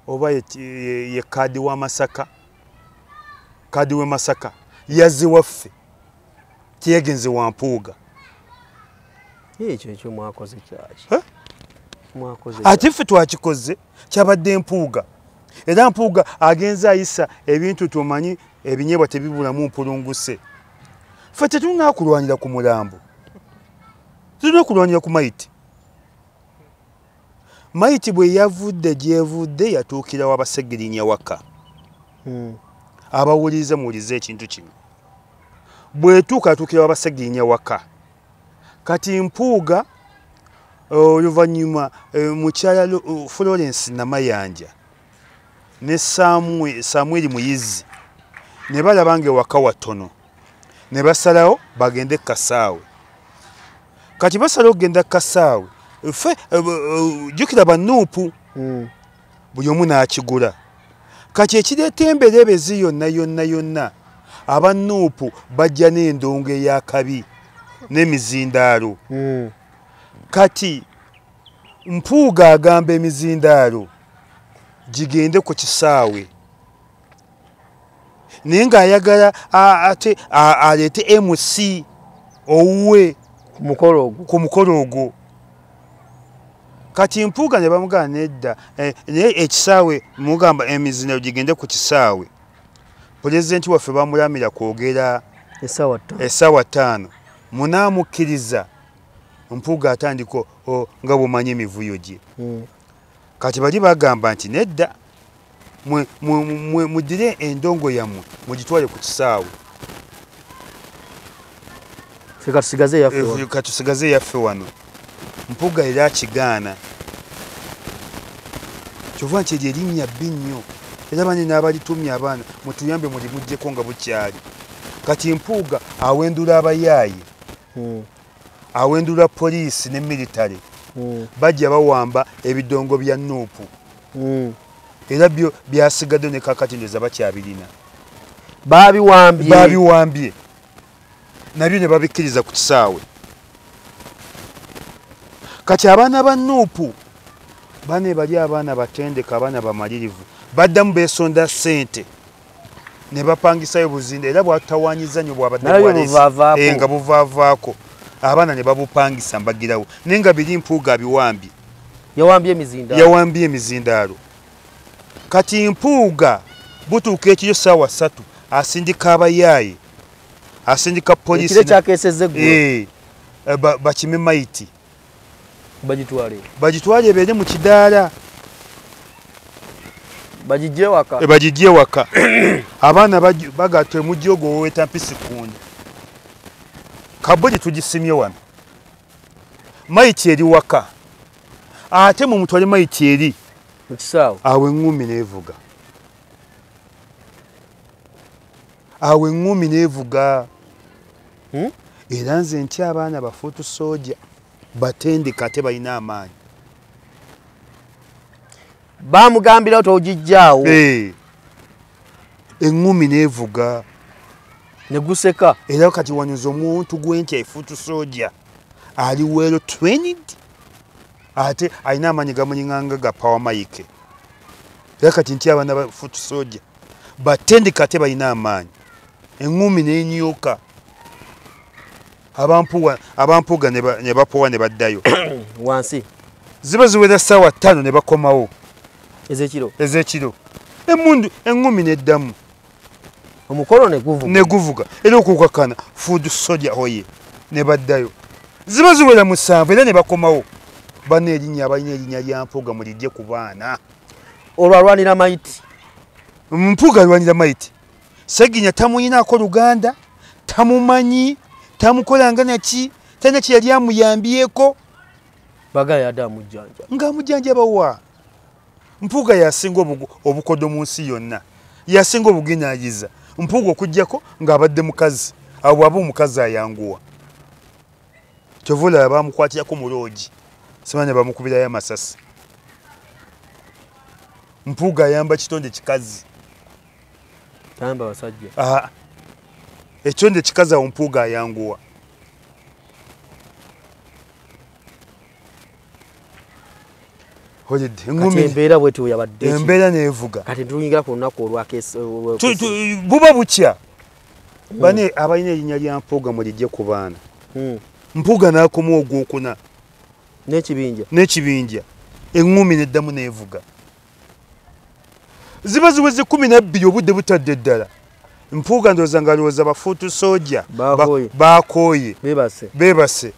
oba ye kaadi wa Masaka. Kaadi we Masaka yazze waffe teyagenze wampuuga. Ekyo mwakoze kyaki? Ate ffe twakikoze kyabadde empuuga. Era mpuuga agenza ayisa ebintu tumanyi ebinyeebwa tebibulamu mpulunguse. Ffe tetulina kulwanira ku mulambo. Tulina kulwanira ku mayiti. Mayiti bwe yavudde gyevudde yatuukira w'Abasegirinya waka. Abawuliriza muwulirize ekintu kino. Bwetuuka atuukira w'Abasegirinya waka. Kati mpuuga oluvannyuma mukyala Florence Namayanja ne Samuel Muyizi ne balaba ng'ewaka watono ne basalawo bagende Kasaawe. Kati basalawo okugenda Kasaawe ffe jjukira bannuupu buli omu n'akigula kati ekireeta emberebezi yonna abannuupu bajja n'endongo ey'akabi n'emizindaalo kati Mpuuga agamba emizindaalo gigende ku kisaawe naye ng'ayagala ate aleete MC owuwe ku mukolo ogwo kati Mpuuga ne bamugamba nedda naye ekisaawe mugamba emizindaalo gigende ku kisaawe pulezidenti waffe bamulamira kwogera essaawa 5 munaamukkiriza Mpuuga atandika nga bw'omanyi emivuyo gye kati bali bagamba nti nedda mudire endongo yammwe mugitwale ku kisaawe katusigaze yaffe wano Mpuuga era akigaana kyova nti eryo erinnya bbi nnyo era bane n'abalitumya abaana mutuyambe mulimugyeko nga bukyali kati Mpuuga awendula abayaaye awendula poliisi ne military bajja bawamba ebidongo bya Nuupu era byo byasigadde ne kakati ndoza bakyabirina babiwambye nabyo ne babikkiriza ku kisaawe kati abaana ba Nuupu bane bali abaana batendeka abaana bamalirivu baddamu beesonda ssente ne bapangisayo buzinde era bwatawanyiza nnyo bwabadde nga buvaavaako abaana ne babupangisa mbagirawo naye nga biri Mpuuga abiwambye yawambye emizindaalo kati Mpuuga butuuka ekiro ssaawa 3 asindika abayaaye asindika poliisi bakime mayiti bagitwale ebeere mu kidaala bagijje waka abaana bagatwe mujjogo woweta mpisi kundi kabuli tugisimye wano mayiti eri waka ate mu mutwale mayiti eri awo eŋŋumi n'evuga era nze nti abaana bafuutu sooja batendeka ate balina amaanyi bamugambirawo togijjaawo eŋŋumi n'evuga neguseka era kati wanyuza omuntu gw'entya efuutu sooja ali well trained ate alina amaanyi gamuliŋŋanga ga power mike era kati nti abaana bafuutu sooja batendeka ate balina amaanyi eŋŋumi n'enyoka abampuuga ne bapowa ne baddayo wansi ziba ziwera ssaawa 5 ne bakomawo ezekiro emundu eŋŋumi neddamu omukolo ne guvuga era okukakana food soja oye ne baddayo ziba ziwera 7 era ne bakomawo bana erinnya abalina erinnya lya Mpuuga mulijje ku baana olwalwanira mayiti Mpuuga alwanira mayiti Seginya tamuyinaako Luganda tamumanyi tamukolanga naki tena kye yali amuyambyeko bagaya amujjanja nga amujjanjaba wa Mpuuga yasinga obukodo mu nsi yonna yasinga obuginaayiza Mpuuga okujjako ng'abadde mukazi abo bwaba omukazi ayanguwa kyovula bamukwatirako mu loogi simanya bamukubirayo amasasi Mpuuga ayamba kitonde kikazi tamba basajja ekitonde kikazi awo Mpuuga ayanguwa embeera bwetyo yabadde embeera neevuga kati tuyingira ku lunaku olwakese buba bukya bane abalina erinnya lya Mpuuga mulijje ku baana Mpuuga n'akoma ogwokuna n'ekibinja eŋŋumi neddamu neevuga ziba ziweze 12 obudde butadde ddala Mpuuga ndowooza ng'alowooza bafuutu sooja baakooye beebase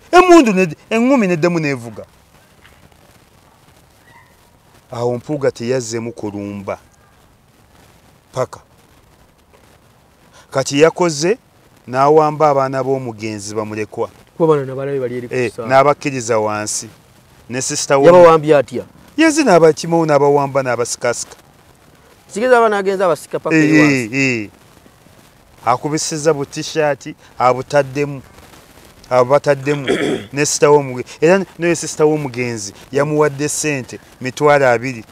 eŋŋumi neddamu neevuga awo Mpuuga teyazzemu kulumba paka kati yakoze n'awamba abaana b'omugenzi bamulekwa n'abakkiriza wansi ne sisita yabawambye atya yezi n'abakimawo n'abawamba n'abasikasika kigeza abaana agenza abasika paka akubisiza butishaati abutaddemu abataddemu ne sister w'omugenzi era ne sister w'omugenzi yamuwadde sente $20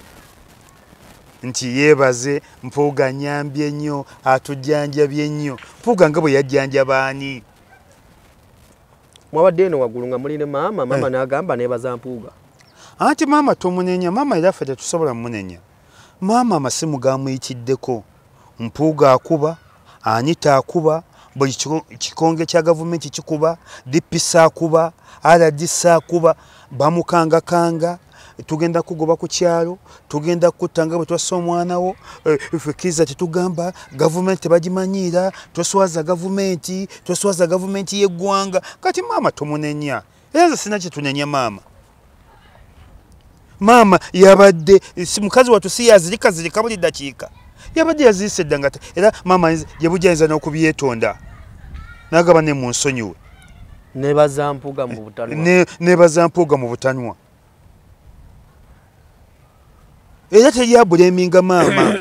nti yebaze Mpuuga nyambye nnyo atujjanjabye nnyo Mpuuga nga bwe yajjanjaba ani mwabadde eno waggulu nga muli ne maama n'agamba neebaza Mpuuga anti maama tomunenya maama era ffe tetusobola munenya maama amasimu gamuyitiddeko Mpuuga akuba Anita akuba buli kikonge kya gavumenti kikuba DPS akuba RDC akuba bamukanga tugenda kugoba ku kyalo tugenda kutanga bwe twassa omwana wo ife kiza tetugamba gavumenti bagimanyira toswaza gavumenti y'eggwanga kati maama tomunenya era sina kye tunenya maama yabadde mukazi wattu si yazirika buli dakiika yabadde yaziyise eddanga era maama gye bujayinza n'okubyetonda n'agaba ne mu nsonyiwe neebaza Mpuuga mu butanwa era teryabuleminga maama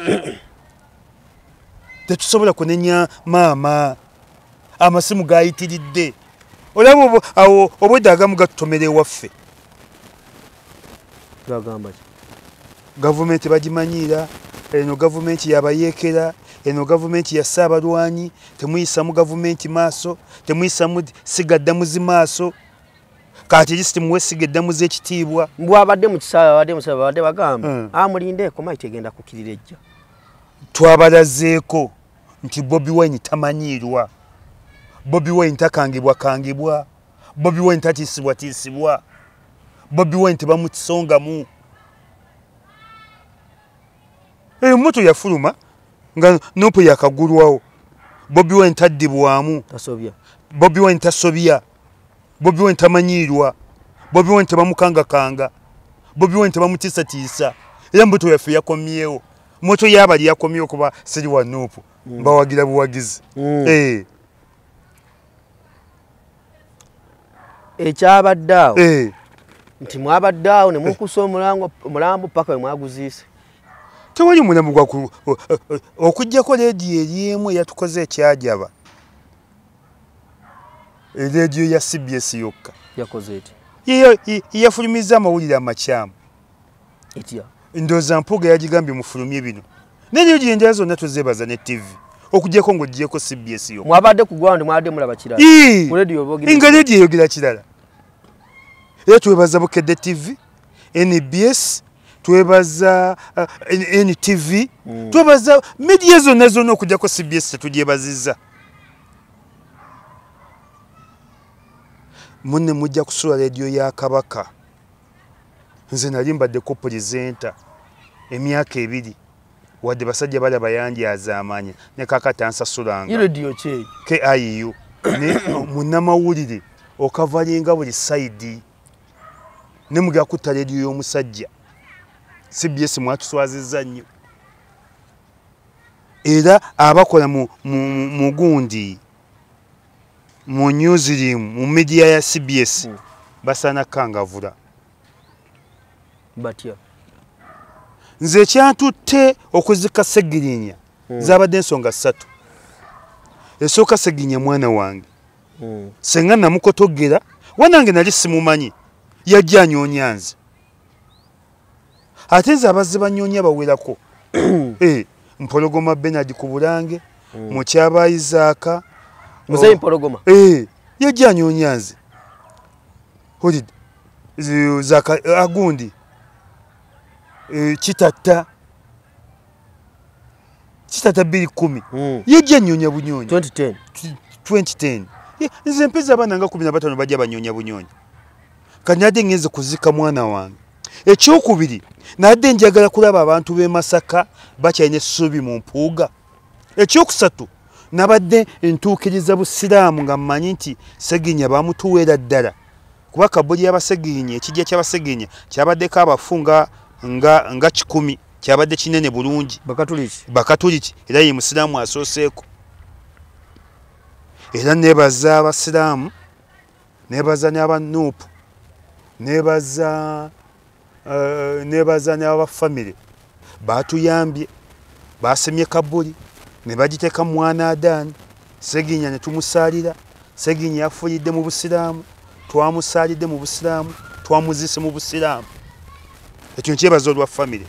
tetusobola kunenya maama amasimu gayitiridde olaba awo obwedda agamu gatutomera ewaffe gavumenti bagimanyira eno gavumenti yabayeekera eno gavumenti ya Ssaabalwanyi temuyisamu gavumenti maaso temuyisamu sigaddamuzi maaso kati lisiti muwe sigaddamuzi ekitiibwa bwabadde mu kisaawe babadde bagamba mulinde komayi tegenda kukirira ejja twabalazeeko nti Bobi Wine tamanyiirwa Bobi Wine takangibwa Bobi Wine tatiisibwa Bobi Wine tebamutisongamu moto yafuluma nga nopo yakagulwawo Bobi Wine taddibwamu Bobi Wine tasobya Bobi Wine tamanyiirwa Bobi Wine tebamukangakanga Bobi Wine tebamutiisatiisa era mbuto yaffe yakomyewo moto yabali yakomyewo kuba siri wa nopo mbawagira buwagizi ekyabaddeawo nti mwabaddeawo ne mukusa omulambo paka we mwaguziise tewali mulamu gwa okujjako leediyo eri emu eyatukoze ekyajaba leediyo ya CBS yokka yakoze eti yafulumiza amawulire amakyamu etya ndooza Mpuuga yagigambye mufulumye bino n'ereediyo endala zonna tuzeebaza ne TV okujjako ng'oggyeko CBS yokka mwabadde ku ground mwabadde mulaba kirala nga leediyo eyogera kirala era twebaza Bukedde TV NBS twebaza NTV twebaza media zonna okujjako CBS tetugyebazizza munne mujja kusula leediyo ya Kabaka nze nali mbaddeko pulezenta emyaka 2 wadde basajja balaba yanjaaza amanya ne kakati ansasulanga leediyo ki KIU ne munnamawulire okavalinga buli sayidi ne mugya kutta leediyo y'omusajja CBS mwatuswazizza nnyo era abakola mu gundi mu newsroom mu media ya CBS basana kangavula batya nze kyantutte okuzika Segirinya zabadde ensonga 3 esooka Segirinya mwana wange senga namukotogera wanange nali simumanyi yajja anyoonya nze ate nze abazze banyoonya bawerako Mpologoma Bernard ku Bulange Mukyaba Isaaka Muzeyi Mpologoma yajja anyoonya nze holid zaka agundi kitata 2010 yajja anyoonya bunyoonya 2010 nze mpeza abaana nga 15 bajja banyoonya bunyoonya kanyadde ngenze kuzika mwana wange ekyokubiri nadde njagala kulaba abantu b'e Masaka bakyalina essuubi mu Mpuuga ekyokusatu nabadde ntuukiriza busiraamu nga mmanyi nti Segirinya bamutuweera ddala kuba Kabuli y'Abasegirinya ekijja ky'Abasegirinya kyabaddeko abafu nga 10 kyabadde kinene bulungi bakatuliki era ye musiraamu asooseeko era nebaza abasiraamu nebaza n'abanuupu nebaza n'abafamire batuyambye basemye Kabuli ne bagiteeka mwana Adaani Segirinya ne tumusaalira Seginyi yafuuyidde mu Busiraamu, twamusaalidde mu Busiraamu, twamuzise mu Busiraamu. Ekyo nkyebaza olwa famire.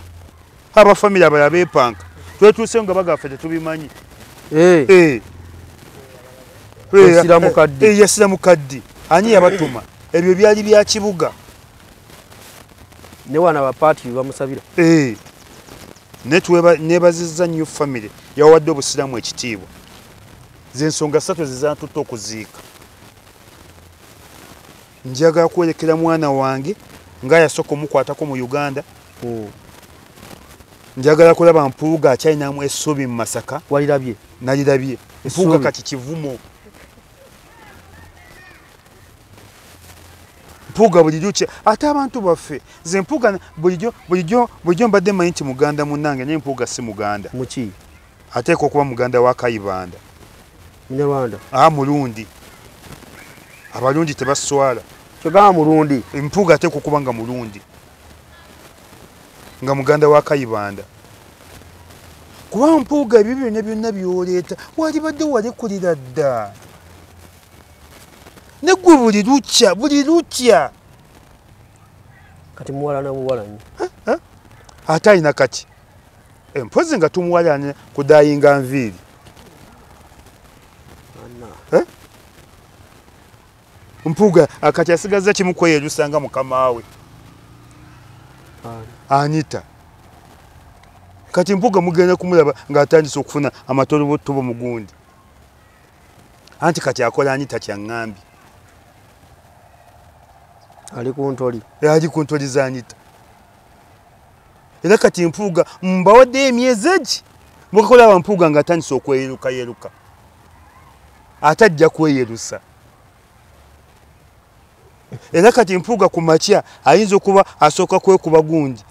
Abafamire abalala beepanka. Twetuuse nga bagaffe tetubimanyi. Yasira mukaddi. Ani yabatuma? Ebyo byali bya kibuga. Ne wana bapaati bamusabira. Nebazizza nnyo famire yawadde Obusiraamu ekitiibwa. Zensonga 3 zizantutte okuziika. Njagala kwolekera mwana wange nga yasooka omukwatako mu Uganda. Njagala kulaba Mpuuga akyalinamu essuubi mu Masaka. Walirabye? Nalirabye. Mpuuga kati kivumo. Mpuuga buli lukya ate abantu baffe nze Mpuuga bulijjo mbadde manyi nti Muganda munnange naye Mpuuga si Muganda. Muki? Ateeka okuba Muganda wa Kayibanda. Munyarwanda? Mulundi. Abalundi tebaswala. Kyogamba Mulundi. Mpuuga ateeka okuba nga Mulundi. Nga Muganda wa Kayibanda. Kuba Mpuuga ebyo byonna byoleeta walibadde walekulira dda. Negwe buli lukya. Kati muwalana muwalanyi. Ate alina kati. Mpozi nga tumuwalane kudayinga nviiri. Mpuuga akati asigaza kimu kweyerusa nga mukama we. Anita. Kati Mpuuga mugenda kumulaba ng'atandise okufuna amatolobotobo mu gundi. Anti kati akola Anita kyaŋŋambi. Ali ku ntoli. Ali ku ntoli za Anita. Era kati Mpuuga mbawadde emyezi egi mukakola Mpuuga ng'atandise okweyeruka. Atajja kweyerusa. Era kati Mpuuga ku makya ayinza okuba asooka kwekuba gundi.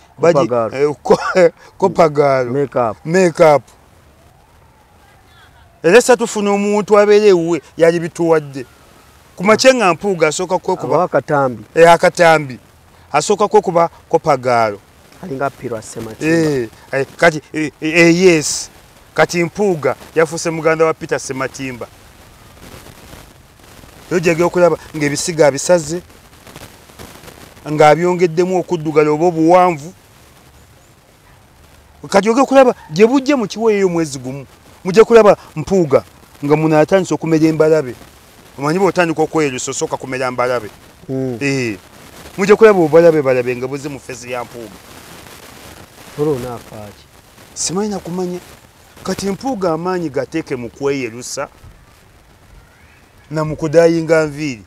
Kopagaalo. Make up. Era satufuna omuntu abeera ewuwe yali bituwadde. Ku makya nga Mpuuga asooka kwekuba akatambi. Akatambi. Asooka kwekuba kopagaalo. Alinga Pirwa Sematimba. Kati yes. Kati Mpuuga yafuuse muganda wa Peter Sematimba. Yojagera okulaba ng'ebisiga abisaze ng'abyongeddemu okuddugala oba obuwanvu. Kati ogera kulaba gye bujje mu kiweeyo omwezi gumu mujja kulaba Mpuuga nga muno atandise okumera embalabe. Omanyi bw'otandika okweyerusa osooka kumera mbalabe. Mujja kulaba obalabe nga buzze mu ffeesi ya Mpuuga. Olwona afaaki. Simanyi na kumanya. Kati Mpuuga amaanyi gateeke mu kweyerusa na mu kudayinga nviiri.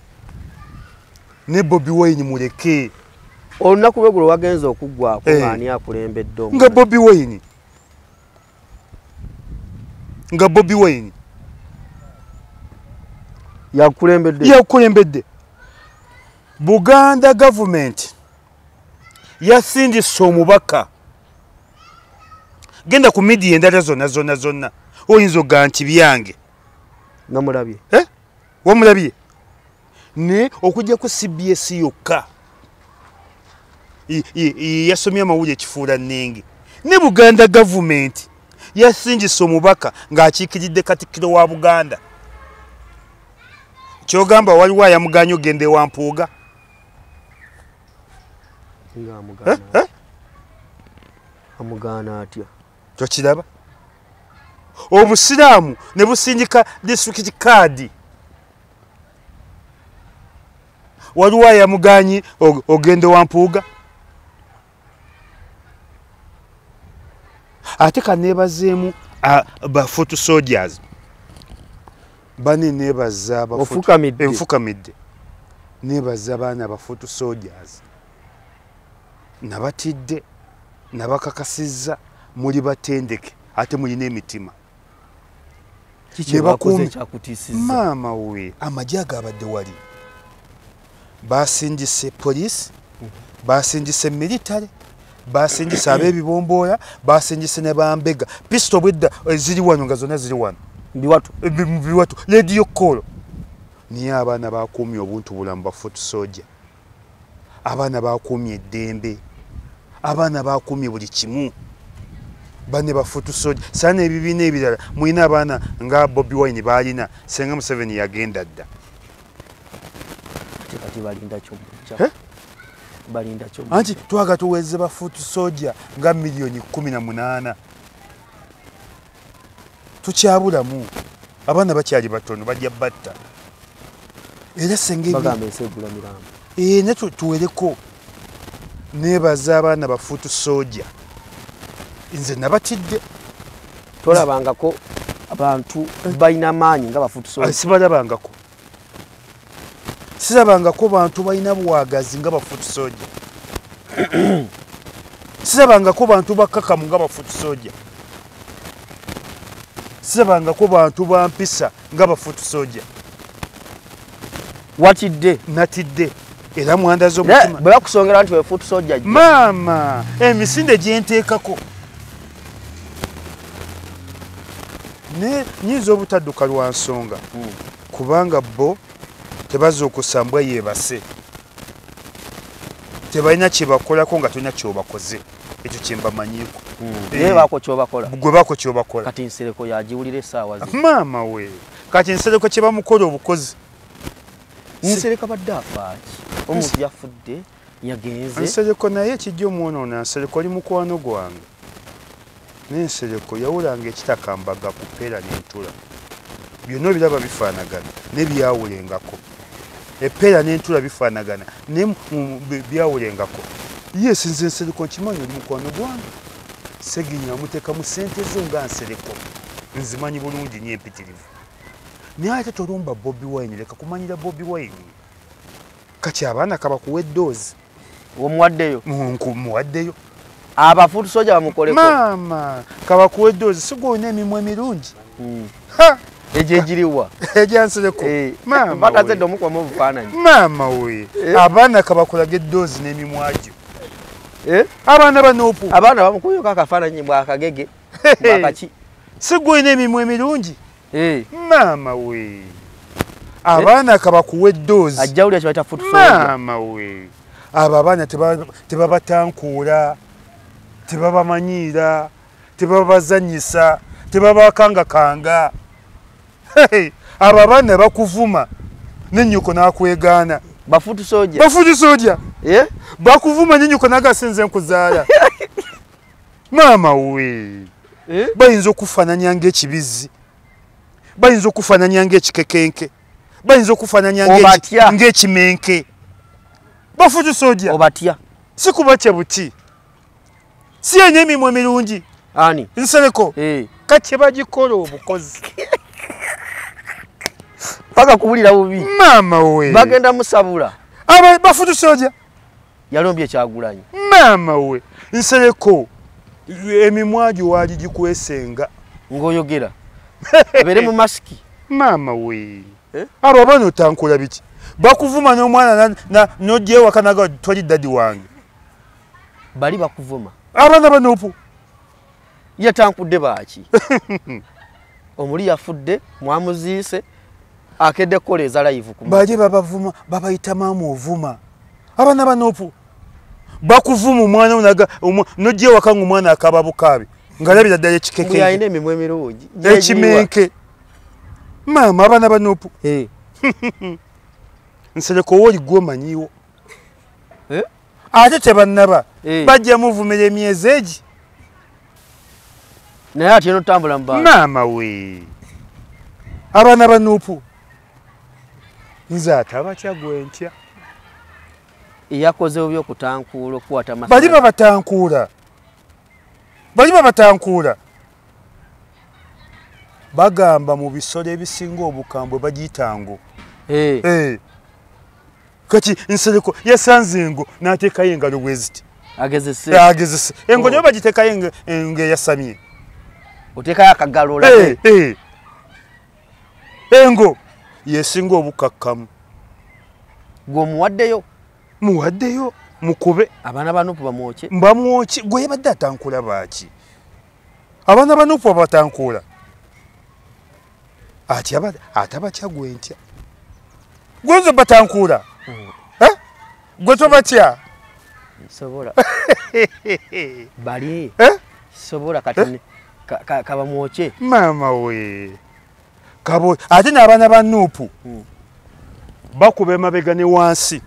Ne Bobi Wine muleke. Olunaku lwe gulo wagenze okuggwako ng'ani akulembedde omu. Nga Bobi Wine. Yakulembedde. Buganda government yasindise omubaka. Genda ku media endala zonna. Oyinza oga nti byange. Namulabye. Wamulabye? Ne okujja ku CBS yokka. Yasomye amawulire kifuula nnenge. Ne Buganda government yasindise omubaka ng'akiikiridde Katikkiro wa Buganda. Kyogamba waliwo ayamuganya ogende wa Mpuuga? Amugaana atya? Tokiraba? Obusiraamu ne busindika district card. Waliwo ayamuganyi ogende wa Mpuuga? Ate kanebazeemu ba foot soldiers. Bani nebaza ba enfukamidde. Nebaza baana ba foot soldiers. Nabatidde nabakakasizza muli batendeke ate mulina emitima. Kiki bakoze kyakutiisizza? Maama we amagye agabadde wali. Basindise police, basindise military, basindise ab'ebibomboola, basindise ne bambega. Pistol bwedda ziri wano nga zonna ziri wano. Biwatu. Radio call. Niye abaana bakuumye obuntu bulamu ba foot soldier. Abaana bakuumye eddembe. Abaana bakuumye buli kimu. Bane ba foot soldier. Sana ebibiina ebirala mulina abaana nga Bobi Wine balina senga Museveni yagenda dda. anti balinda kyo mujja balinda kyo anti twaga tuweze ba foot soldier nga milioni 18 tukyabulamu abaana bakyali batono bajja batta era senge bagamba esegula mirambo ne tuwereko nebaza abaana ba foot soldier nze nabatidde tolabangako abantu balina maanyi nga ba foot soldier sibalabangako sirabangako bantu balina bwagazi nga ba foot soldier sirabangako bantu bakakamu nga ba foot soldier sirabangako bantu bampisa nga ba foot soldier watidde natidde era mwanda z'omutima bwe bakusongera nti we foot soldier maama emisinde gyenteekako ne nyinza obutadduka lwa nsonga kubanga bo tebaza okusambwa yeebase tebalina kyebakolako nga tolina kyobakoze ekyo kyembamanyiiko gwe baako kyobakola kati nsereko yagiwulira essaawa zi maama we kati nsereko kye bamukola obukozi nsereko abadde afaaki omuntu yafudde yagenze nsereko naye ekijja omwonoona nsereko oli mukwano gwange n'ensereko yawulanga ekitakambaga ku ppeera n'entula byonna ebiraba bifaanagana nebyawulengako eppeera n'entula bifaanagana byawulengako yesi nze nsereko nkimanyi oli mukwano gwange seginya amuteeka mu ssente zo nga nsereko nzimanyi bulungi nyo empitirivu naye ate tolumba Bobi Wine leka kumanyira Bobi Wine kati abaana kabakuwa eddoozi omuwaddeyo muwaddeyo abafuutu soja bamukoleko maama kabakuwa eddoozi sigolina emimwa emirungi egyo egiriwa egyansereko bakazedde omukwamu obufaananyi maama we abaana kabakulaga eddoozi n'emimwa gyo abaana banoopu abaana bamukuyoko akafaananyi bwakagege bwakaki sigolina emimwa emirungi maama we abaana kabakuwa eddoozi ajjawulira kibaita fuutu soja maama we abo abaana tebabatankuula tebabamanyiira tebabazanyisa tebabakangakanga abo abaana bakuvuma n'ennyoko n'akwegaana bafuutu soja bakuvuma n'ennyoko n'agasinze nkuzaala maama we bayinza okufaananya ng'ekibizi bayinza okufaananya ng'ekikekenke bayinza okufaananya ng'ekimenke bafuutu soja obatya si kubatya buti si yenye emimwa emirungi ani nsereko kati bagikola obukozi paka kuwulira bubi maama we bagenda musabula bafuutu soja yalombye ekyagulanyi maama we nsereko emimwa gyo waali gikwesenga ng'oyogera abeere mu masiki maama we abo abaana otankula biki bakuvuma n'omwana n'ojja ewaka naga twali dadi wange bali bakuvuma abaana banoopu ye tankudde baaki omuli yafudde mwamuziise akedde kukola eza live bali babavuma babayita maama ovuma abaana banoopu bakuvuma omwana onaga n'ojja ewaka ng'omwana akaba bukaabi ng'alabira ddala ekikekenke yalina emimwa emirungi ekimenke maama abaana banoopu nsereko wooli gwomanyiwo ate tebannaba bajja muvumira emyezi egi naye ati eno tambula mubantu maama we abaana banoopu nze ate abakyagwe ntya eyakozewo byokutankuula okukwata bali babatankuula bagamba mu bisolo ebisinga obukambwe bagiyita ngo kati nsereko yasanze engo n'ateekayo engalo bwe ziti agezese engo nayo bagiteekayo engo eyasamye oteekayo akagalo engo yesinga obukakkamu gweomuwaddeyo muwaddeyo mukube abaana banupu bamwoki mbamwoki gwe yabadde atankula baaki abaana banupu abatankula ati atabatya gwe ntya gwenzo batankula gwe tobatya sobola bali sobola kati kabamwoki maama we kabo ate n'abaana ba nuupu bakuba emabega ne wansi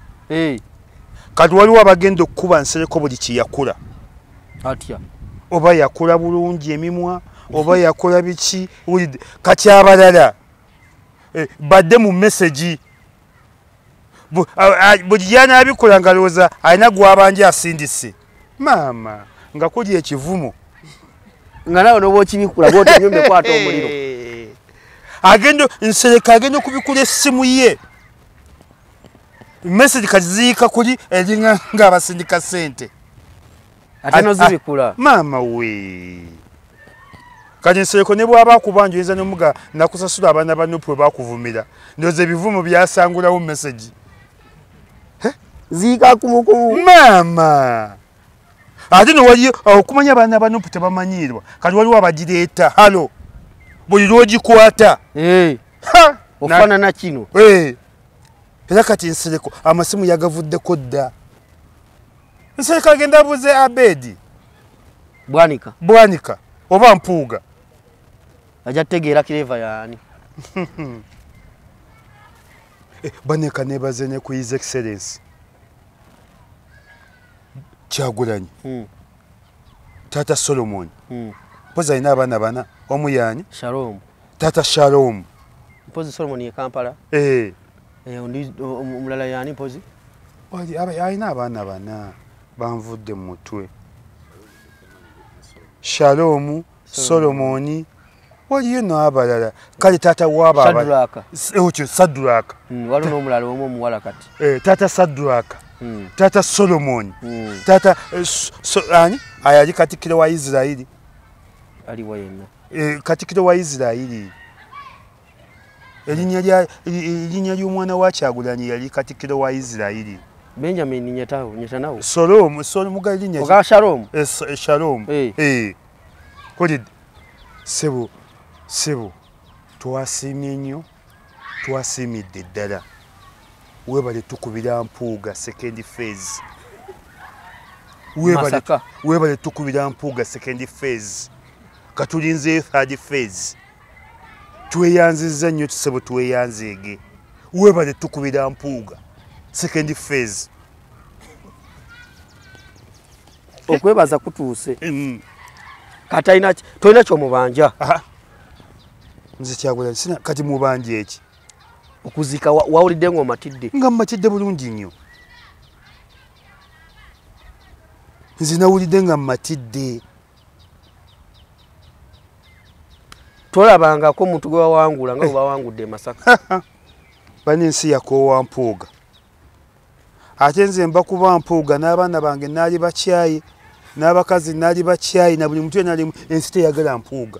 kati waliwo abagenda okukuba nsereko buli kiyakula atya oba yakula bulungi emimwa oba yakola biki kati abalala badde mu message buli jana abikola ngalooza alina gwabanja asindise maama nga kuli ekivumo nga nawe noba okibikula bwoti nyumba ekwata omuliro agenda nsereka agenda okubikula essimu ye message kaziika kuli eringa ng'abasindika ssente ate nozibikula maama we kati nsereko ne bwaba akubanja oyinza nomuga nakusasula abaana ba Nupu bakuvumira ndoze ebivumo byasangulawo message ziika kumukumu maama ate no waliyo okumanya abaana ba Nupu tebamanyirwa kati waliwo abagireeta halo buli lwogikwata ofaanana kino era kati nsereko amasimu yagavuddeko dda nsereko agenda abuze Abedi bwanika oba Mpuuga ajja tegeera kireva yaani baneka nebaze ne ku His Excellency Kyagulanyi Tata Solomon mpozi alina abaana bana omu yaani Tata Shalom mpozi Solomon ye Kampala omulala yaani mpozi alina abaana bana banvudde mu mutwe Shalom Solomoni waliyo no abalala kale tata waba Saduraka waliwo n'omulala omu omuwala kati tata Saduraka tata Solomoni tata ani ayali katikiro wa Isiraeli aliwa yenna katikiro wa Isiraeli erinnya ly'omwana wa Kyagulanyi yali katikiro wa Isiraeli Benjamin Nyetanawo Shalom mugalinnya oga Shalom Shalom kolid sebo twasiimye nnyo twasiimidde ddala webale tukubira Mpuuga second phase webale tukubira Mpuuga second phase katulinze third phase tweyanziza nnyo sebo tweyanzeege webale tukubira Mpuuga second phase okwebaza kutuuse kati tolina kyomubanja nze Kyagulanyi sina kati mubanja eki okuziika wawulidde ng'omatidde nga mmatidde bulungi nnyo nze nawulidde nga mmatidde tolabangako omuntu gwe wawangula nga webawangudde Masaka banensi yakoowa Mpuuga ate nze mba kuba Mpuuga n'abaana bange naali bakyayi n'abakazi naali bakyayi na buli muntu yena ali ensi teyagala Mpuuga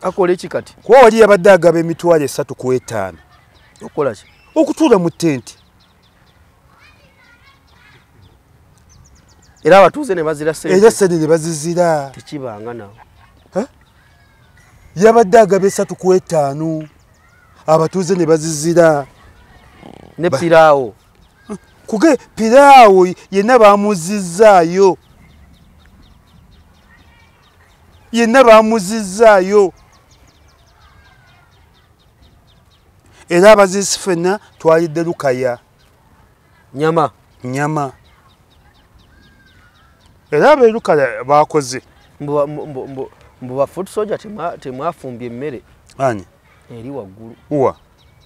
akola eki kati kuba wali yabadde agaba emitwalo 3.5 okola ki okutuula mu tenti era abatuuze ne bazira sente era sente ne bazizira tekibanga nawe yabadde agaba 3.5 abatuuze ne bazizira ne piraawo kuge piraawo yenna bamuzizaayo era abazisi ffenna twalidde Lukaya nyama era abeerukala bakoze mbu ba foot soldier temwafumbye emmere ani eri waggulu uwa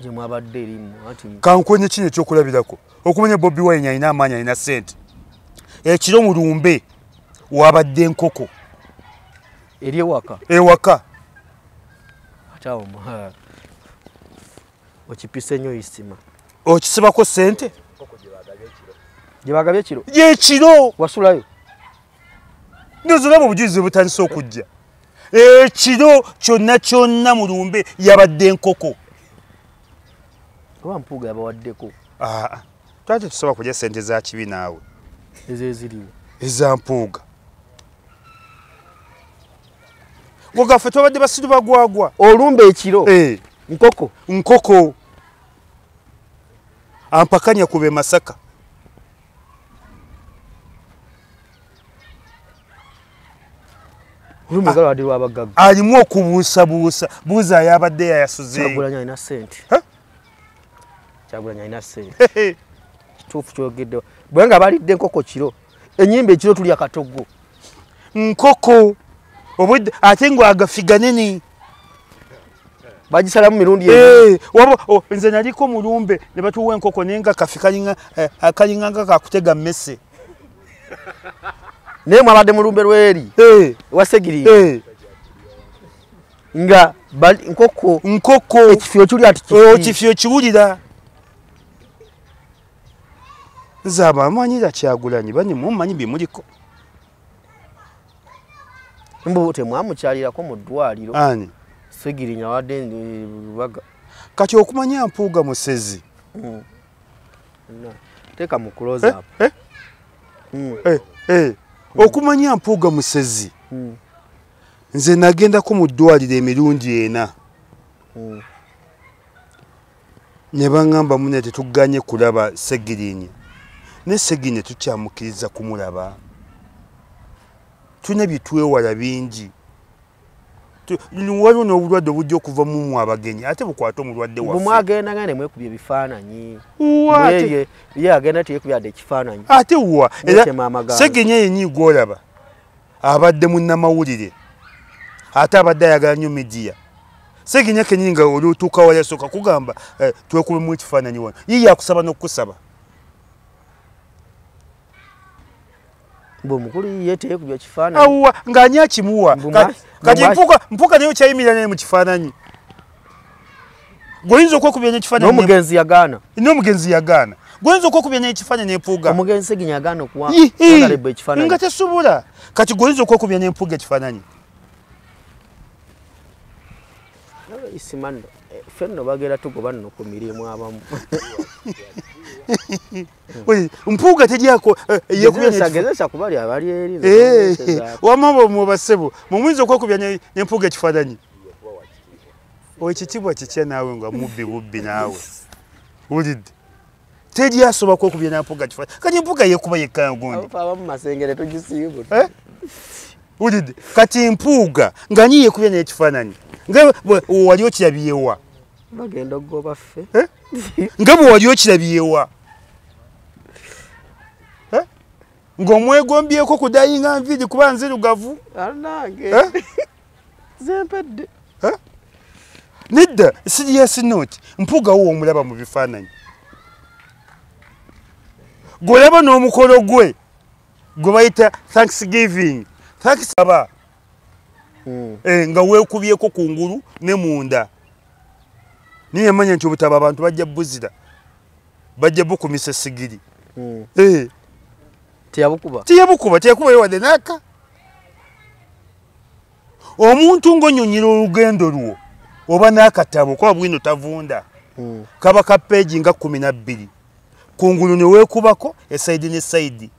gye mwabadde erimu ati kankonye kino ekyokulabirako okumanya Bobi Wine alina amaanyi alina ssente ekiro mu lumbe wabadde enkoko eri ewaka ate awo okipise nnyo isima okisibako ssente gye bagabye ekiro yekiro wasulayo nozolaba obujulizi butandise okujja ekiro kyonna mu lumbe yabadde enkoko oba Mpuuga yabawaddeko twate tusobola kulya ssente za kibi naawe ezeziriwo eza Mpuuga wagaffe twabadde basiru bagwagwa olumbe ekiro nkoko ampakanya kube Masaka olumbe galo adi lwabagagga alimu okubuusabuusa buuza yabadde yayasuzeeyo Kyagulanyi alina ssente Kyagulanyi alina ssente kituufu kyogeddewo bwe nga balidde enkoko kiro ennyimba ekiro tulya katogo nkoko obudde ate ng'agafi ganene bagisalamu mirundi nze naliko mulumbe ne batuwa enkoko naye nga kafi kalinga nga kakutega mmese naye mwabadde mulumbe lweri wasegiri nga nkoko ekifiro kiri ati kifiro kiwulira nze abamanyira Kyagulanyi bane mumanyi bimuliko mbu temwamukyalirako mu ddwaliro ani segiri nyawadde Lubaga kati okumanya Mpuuga Musezi teeka mu close up okumanya Mpuuga Musezi nze nagendako mu ddwaliro emirundi 4 ne baŋŋamba mune tetuganye kulaba Segirinya ne Segirinya tukyamukiriza kumulaba tuna bitwewala bingi waliwo n'obulwadde obujja okuva mu mwe abagenyi ate bukwata omulwadde waffe bumwagenda nga ne mwekubye ebifaananyi ye agenda teyekubyadde ekifaananyi ate wa era Segirinya yenyi gw'olaba abadde munnamawulire ate abadde ayagala nnyo midiya Segirinya kenyini nga olutuuka wali asooka kugamba twekubemu ekifaananyi wano ye yakusaba n'okukusaba mukulu ye teyekubya ekifaananyi awa ng'ani akimuwa kati Mpuuga naye okyayimirira naye mu kifaananyi gwoyinza okwekubya n'ekifaananyi n'omugenzi yagaana gwoyinza okwekubya n'ekifaananyi n'Empuuga omugenzi Segirinya yagaana okuwa ekifaananyi nga tesobola kati gwoyinza okwekubya n'Empuuga ekifaananyi isimando fenno bagera tugoba nno ku mirimu abamu Mpuuga teryako yekubya kubali abali eri wamabo mu basebo mumuyinza okwekubya n'Empuuga ekifaananyi ekitiibwa kikya naawe nga mubbi naawe wulidde teryasoba kwekubya n'Empuuga ekifaananyi kati Empuuga yekuba yekka gundi abamu masengere tugisiibu wulidde kati Empuuga ng'ani yekubya n'ekifaananyi nga wali okirabyewa bagenda okugoba ffe nga bwe wali okirabyewa ng'omwegombyeko kudayinga nviiri kuba nzirugavu nange zempedde nedda serious note Mpuuga wo omulaba mu bifaananyi gw'olaba n'omukolo gwe bayita Thanksgiving aba nga weekubyeko kungulu ne munda niye manya nti obutaba abantu bajja buzira bajja bukumisa sigiri teyabukuba yewadde n'aka omuntu ng'onyonyera olugendo lwo oba n'akatabo kuba bwino tavunda kaba ka peegi nga 12 kungulu ne weekubako esayidi ne sayidi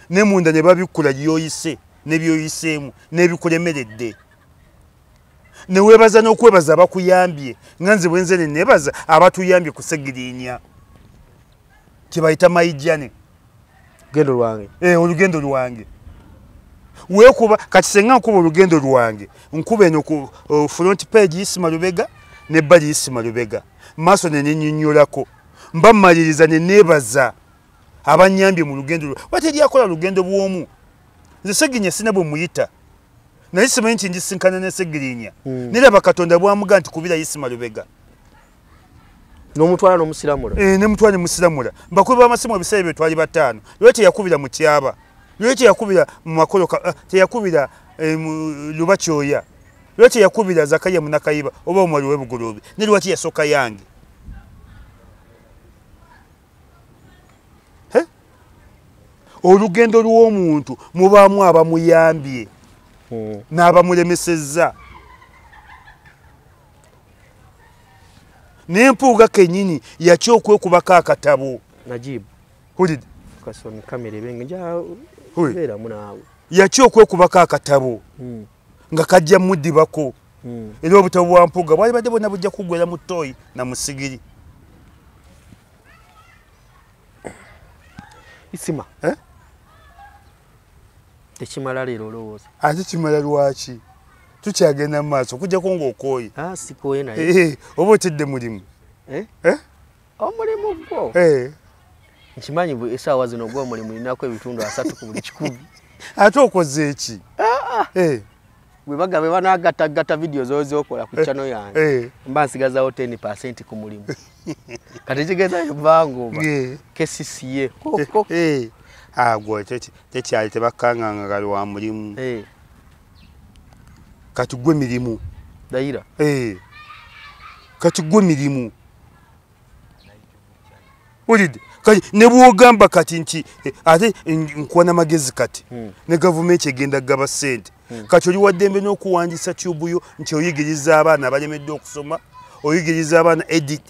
ne munda ne babikkula gyoyise nebyoyiseemu n'ebikulemeredde ne weebaza n'okwebaza abakuyambye nga nze bwenze ne neebaza abatuyambye ku Segirinya kibayita mayijjane olugendo lwange weekuba kati senga nkuba olugendo lwange nkuba eno ku front page Isima Lubega n'ebbali Isima Lubega maaso ne nennyonnyolako mba mmaliriza ne neebaza abanyambye mu lugendo wateryakola lugendo bw'omu nze Segirinya sina bwe muyita naye simanyi nti ndisinkana ne Segirinya neraba Katonda bwamuga nti kubira Isima Lubega n'omutwala n'omusiramula n'omutwala n'omusiramula mbakulu b'amasimu ebiseera bye twali 5 lwe teyakubira mu Kyaba lwe teyakubira mu Makolo teyakubira Lubakyoya lwe teyakubira Zakaya Munakayiba oba omwali w'Ebuguloobi ne lwaki yasooka yange olugendo lw'omuntu mubaamu abamuyambye n'abamulemesezza n'Empuuga kennyini yakya okwekubako akatabo yakya okwekubako akatabo nga kajja muddibako era obutabo bwa Mpuuga bwali badde bwonna bujja kugwera mu ttooyi na musigiri Isima tekimala leero olowooza ate kimala lwaki tukyagenda mu maaso kujjako ng'okooye sikooye naye oba otedde mulimu omulimu gwo nkimanyi essaawa zino gwo omulimu inako ebitundu 3 ku buli 100 ate okoze eki bwe bagabe banagattagatta video zozokola ku channel yange mba nsigazawo 10% ku mulimu kati kigeza evango kesisiye gwo tekyali tebakanganga wa mulimu kati gwe mirimu daira kati gwe mirimu ulide kati ne bwogamba kati nti ate nkwana magezi kati ne government egenda gaba sente kati oli waddembe n'okuwandiisa tubuyo nti oyigiriza abaana balemeddwe okusoma oyigiriza abaana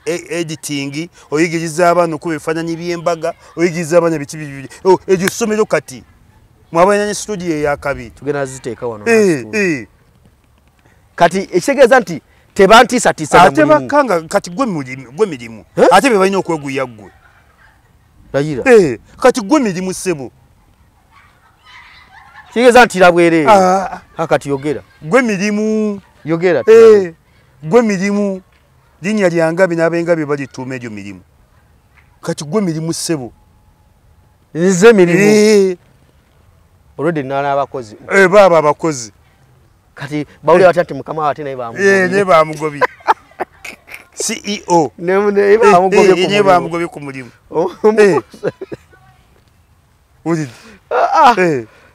editing oyigiriza abaana okuba ebifaananyi by'embaga oyigiriza abaana biki bibiri egyo ssomero kati mwabaana ne studio eyakabi tugenda ziteeka wano kati ekitegeeza nti tebantiisatiisa ate bakanga kati gwe mirimu ate be balina okweguya ggwe dayira kati gwe mirimu ssebo kitegeeza nti labwerere kati yogera gwe mirimu yogera gwe mirimu linnya lyangabi n'abengabi balituuma egyo mirimu kati gwe mirimu ssebo nze mirimu olwedde nnaala abakozi baaba abakozi kati bawulira batya nti mukama waate naye bamugobye CEO ne bamugobye ku mulimu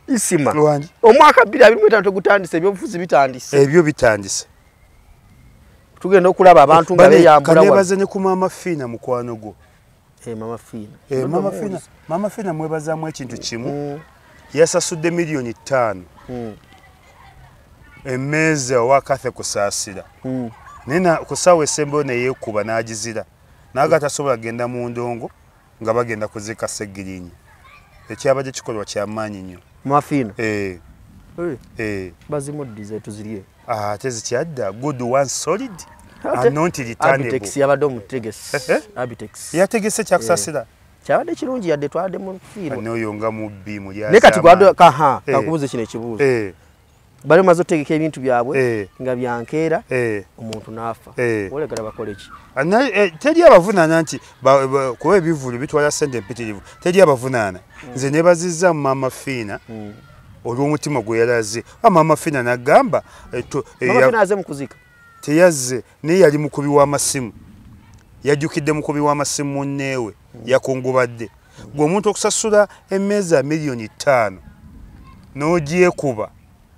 isima omwaka 2025 tegutandise ebyobufuzi bitandise ebyo bitandise tugenda okulaba abantu nga beyambula kanebaze ne ku Mama Fina mukwano gwo Mama Mama Fina mwebazaamu ekintu kimu yasasudde miliyoni 5 emmeeza owakathe kusaasira nina kusaawa essembeyo neyeekuba n'agizira naga tasobola genda mu ndongo nga bagenda kuzika Segirinnya ekyabadde kikolwa kyamaanyi nnyo Mafina bazimuddize tuzirye ate zikyadda good one solid and not returnable Abitex yabadde omutegesi Abitex yategese kyakusaasira kyabadde kirungi yadde twadde mu kufiirwa n'oyo nga mubbi muli ne kati gwadde kakubuuza kino ekibuuzo bali maze otegeka ebintu byabwe nga byankeera omuntu n'afa olegala bakole ki teri abavunaana nti kuba ebivulu bitwala ssente empitirivu teri abavunaana nze nebazizza Mama Fina olw'omutima gwe yalaze Mama Fina n'agamba aze mu kuzika teyazze naye yali mukubi w'amasimu yajjukidde mukubi w'amasimu munneewe yakungubadde gwe omuntu okusasula emmeeza miliyoni 5 n'ogyekuba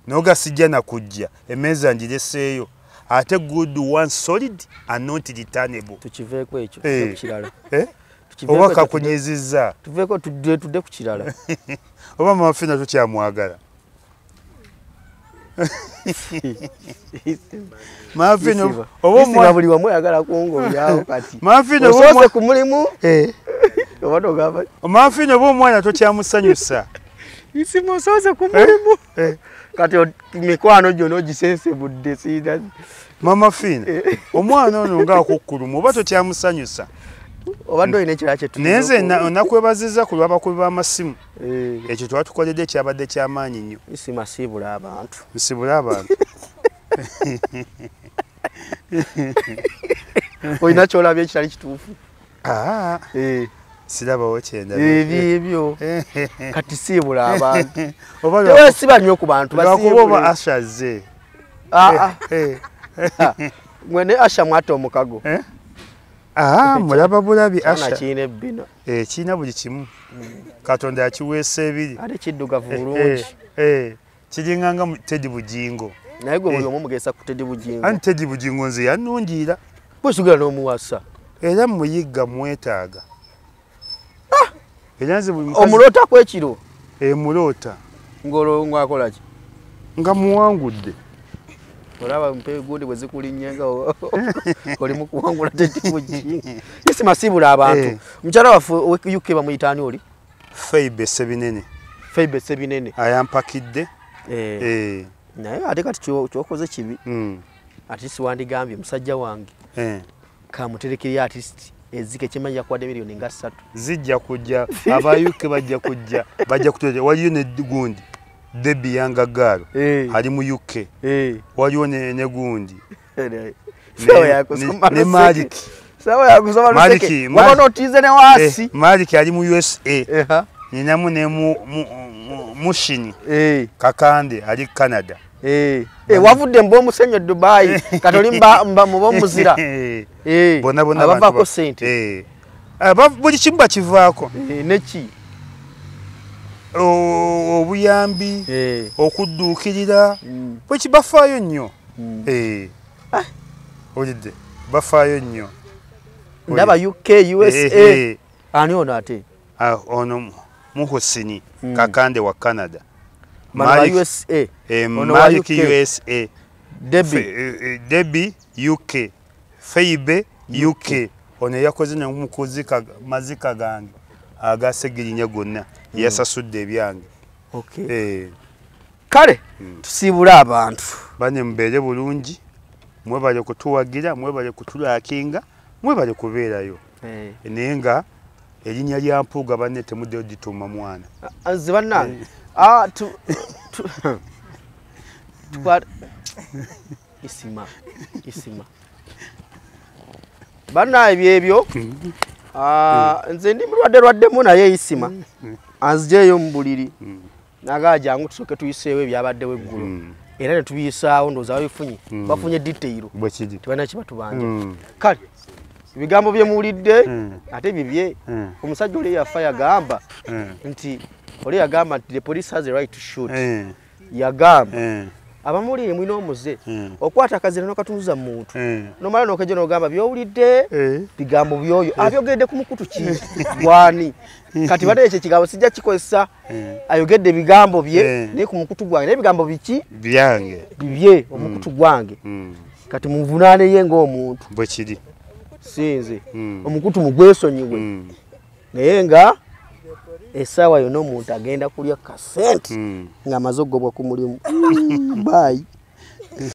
n'ogasijja nakujja emmeeza ngireseeyo ate good one solid and not returnable tukiveeko ekyo ku kirala oba kakunyizizza tuveeko tudde ku kirala oba Mama Fina tukyamwagala Mama Fina oba buli wamu oyagala kungolyawo kati Mama Fina osoose ku mulimu oba togamba Mama Fina oba omwana tokyamusanyusa isimu osoose ku mulimu kati mikwano gyona ogisensebudde siina Mama Fina omwana ono ng'akukkuluma oba tokyamusanyusa obadde olina ekirala kye nenze nakwebazizza ku lw'abakubi b'amasimu ekyo twatukoledde kyabadde kyamaanyi nnyo isima siibula abantu nsibula abantu olina kyolabye ekitali kituufu sirabawo kyenda ebyo kati siibula abantu tewesiba nnyo ku bantu bakuba oba ashaze mwene asha mwata omukago mulaba bulabi asha kiina ebbina kiina buli kimu katonda yakiweesa ebiri ate kiddugavu bulungi kiringanga Teddy Bujingo naye gwe buli omu mugesa ku Teddy Bujingo anti Teddy Bujingo nze yannungiira bwesugera n'omuwasa era muyigga mwetaaga omulootako ekiro muloota ng'olwo akola ki nga muwangudde olaba mpegundi bwe zikulinnyenga oli mu kuwangula Teddy Bujingo isi masiibula abantu mukyala waffe UK bamuyitaani oli Feibe Sebinene ayampakidde naye ate kati kyokoze kibi ati siwandigambye musajja wange kamuterekere artist ezike kimanyi yakuwadde miliyoni nga 3 zijja kujja abayuke bajja kutuleeta waliyo ne gundi Debbie Yangagalo ali mu UK waliyo ne gundi ne Malik sawa ya kusoma luseke wabona otize ne wasi Maliki ali mu USA ninamu ne mushini kakande ali Canada wavudde mbo musenyo Dubai katoli mba mubo muzira bona abava ko sente buli kimba kivaako neki obuyambi okudduukirira bwe kibafaayo nnyo olidde bafaayo nnyo ndaba UK USA ani ono ate ono Muhusini kakande wa Canada Malik USA ono wa UK USA Debbie UK Feibe UK ono yakoze n'omukuzika mazika gange agasegirinya gonna yasasudde ebyange kale tusibula abantu bane mbere bulungi mwebale kutuwagira mwebale kutulakinga mwebale kubeerayo nenga erinya lya mpuga bane temudde odituma mwana azibana isima bana ebyebyo nze ndi mulwadde naye isima azjeyo mbuliri nagaja ngo tusoke tuyiseewo ebyabaddewo eggulu era ne tubiyisaawo ndoza babifunye bafunye detail tubana kibatubanje kale ibigambo bye muulidde ate bibye omusajja oli yafa yagamba nti oli yagamba nti the police has the right to shoot yagamba abamuli mwino omuze okwata akazira n'okatunza mu muntu nomala n'okajja n'ogamba byowulidde bigambo byoyo abyogedde ku mukutu ki gwani kati bade ekyo kigambo sijja kikozesa ayogedde bigambo bye ne ku mukutu gwange n'ebigambo biki byange bibye omukutu gwange kati muvunaane ye ng'omuntu bwe kiri sinze omukutu mugwesonyiwe naye nga essaawa yonna omuntu agenda kulya kasente ng'amaze okugobwa ku mulimu bayi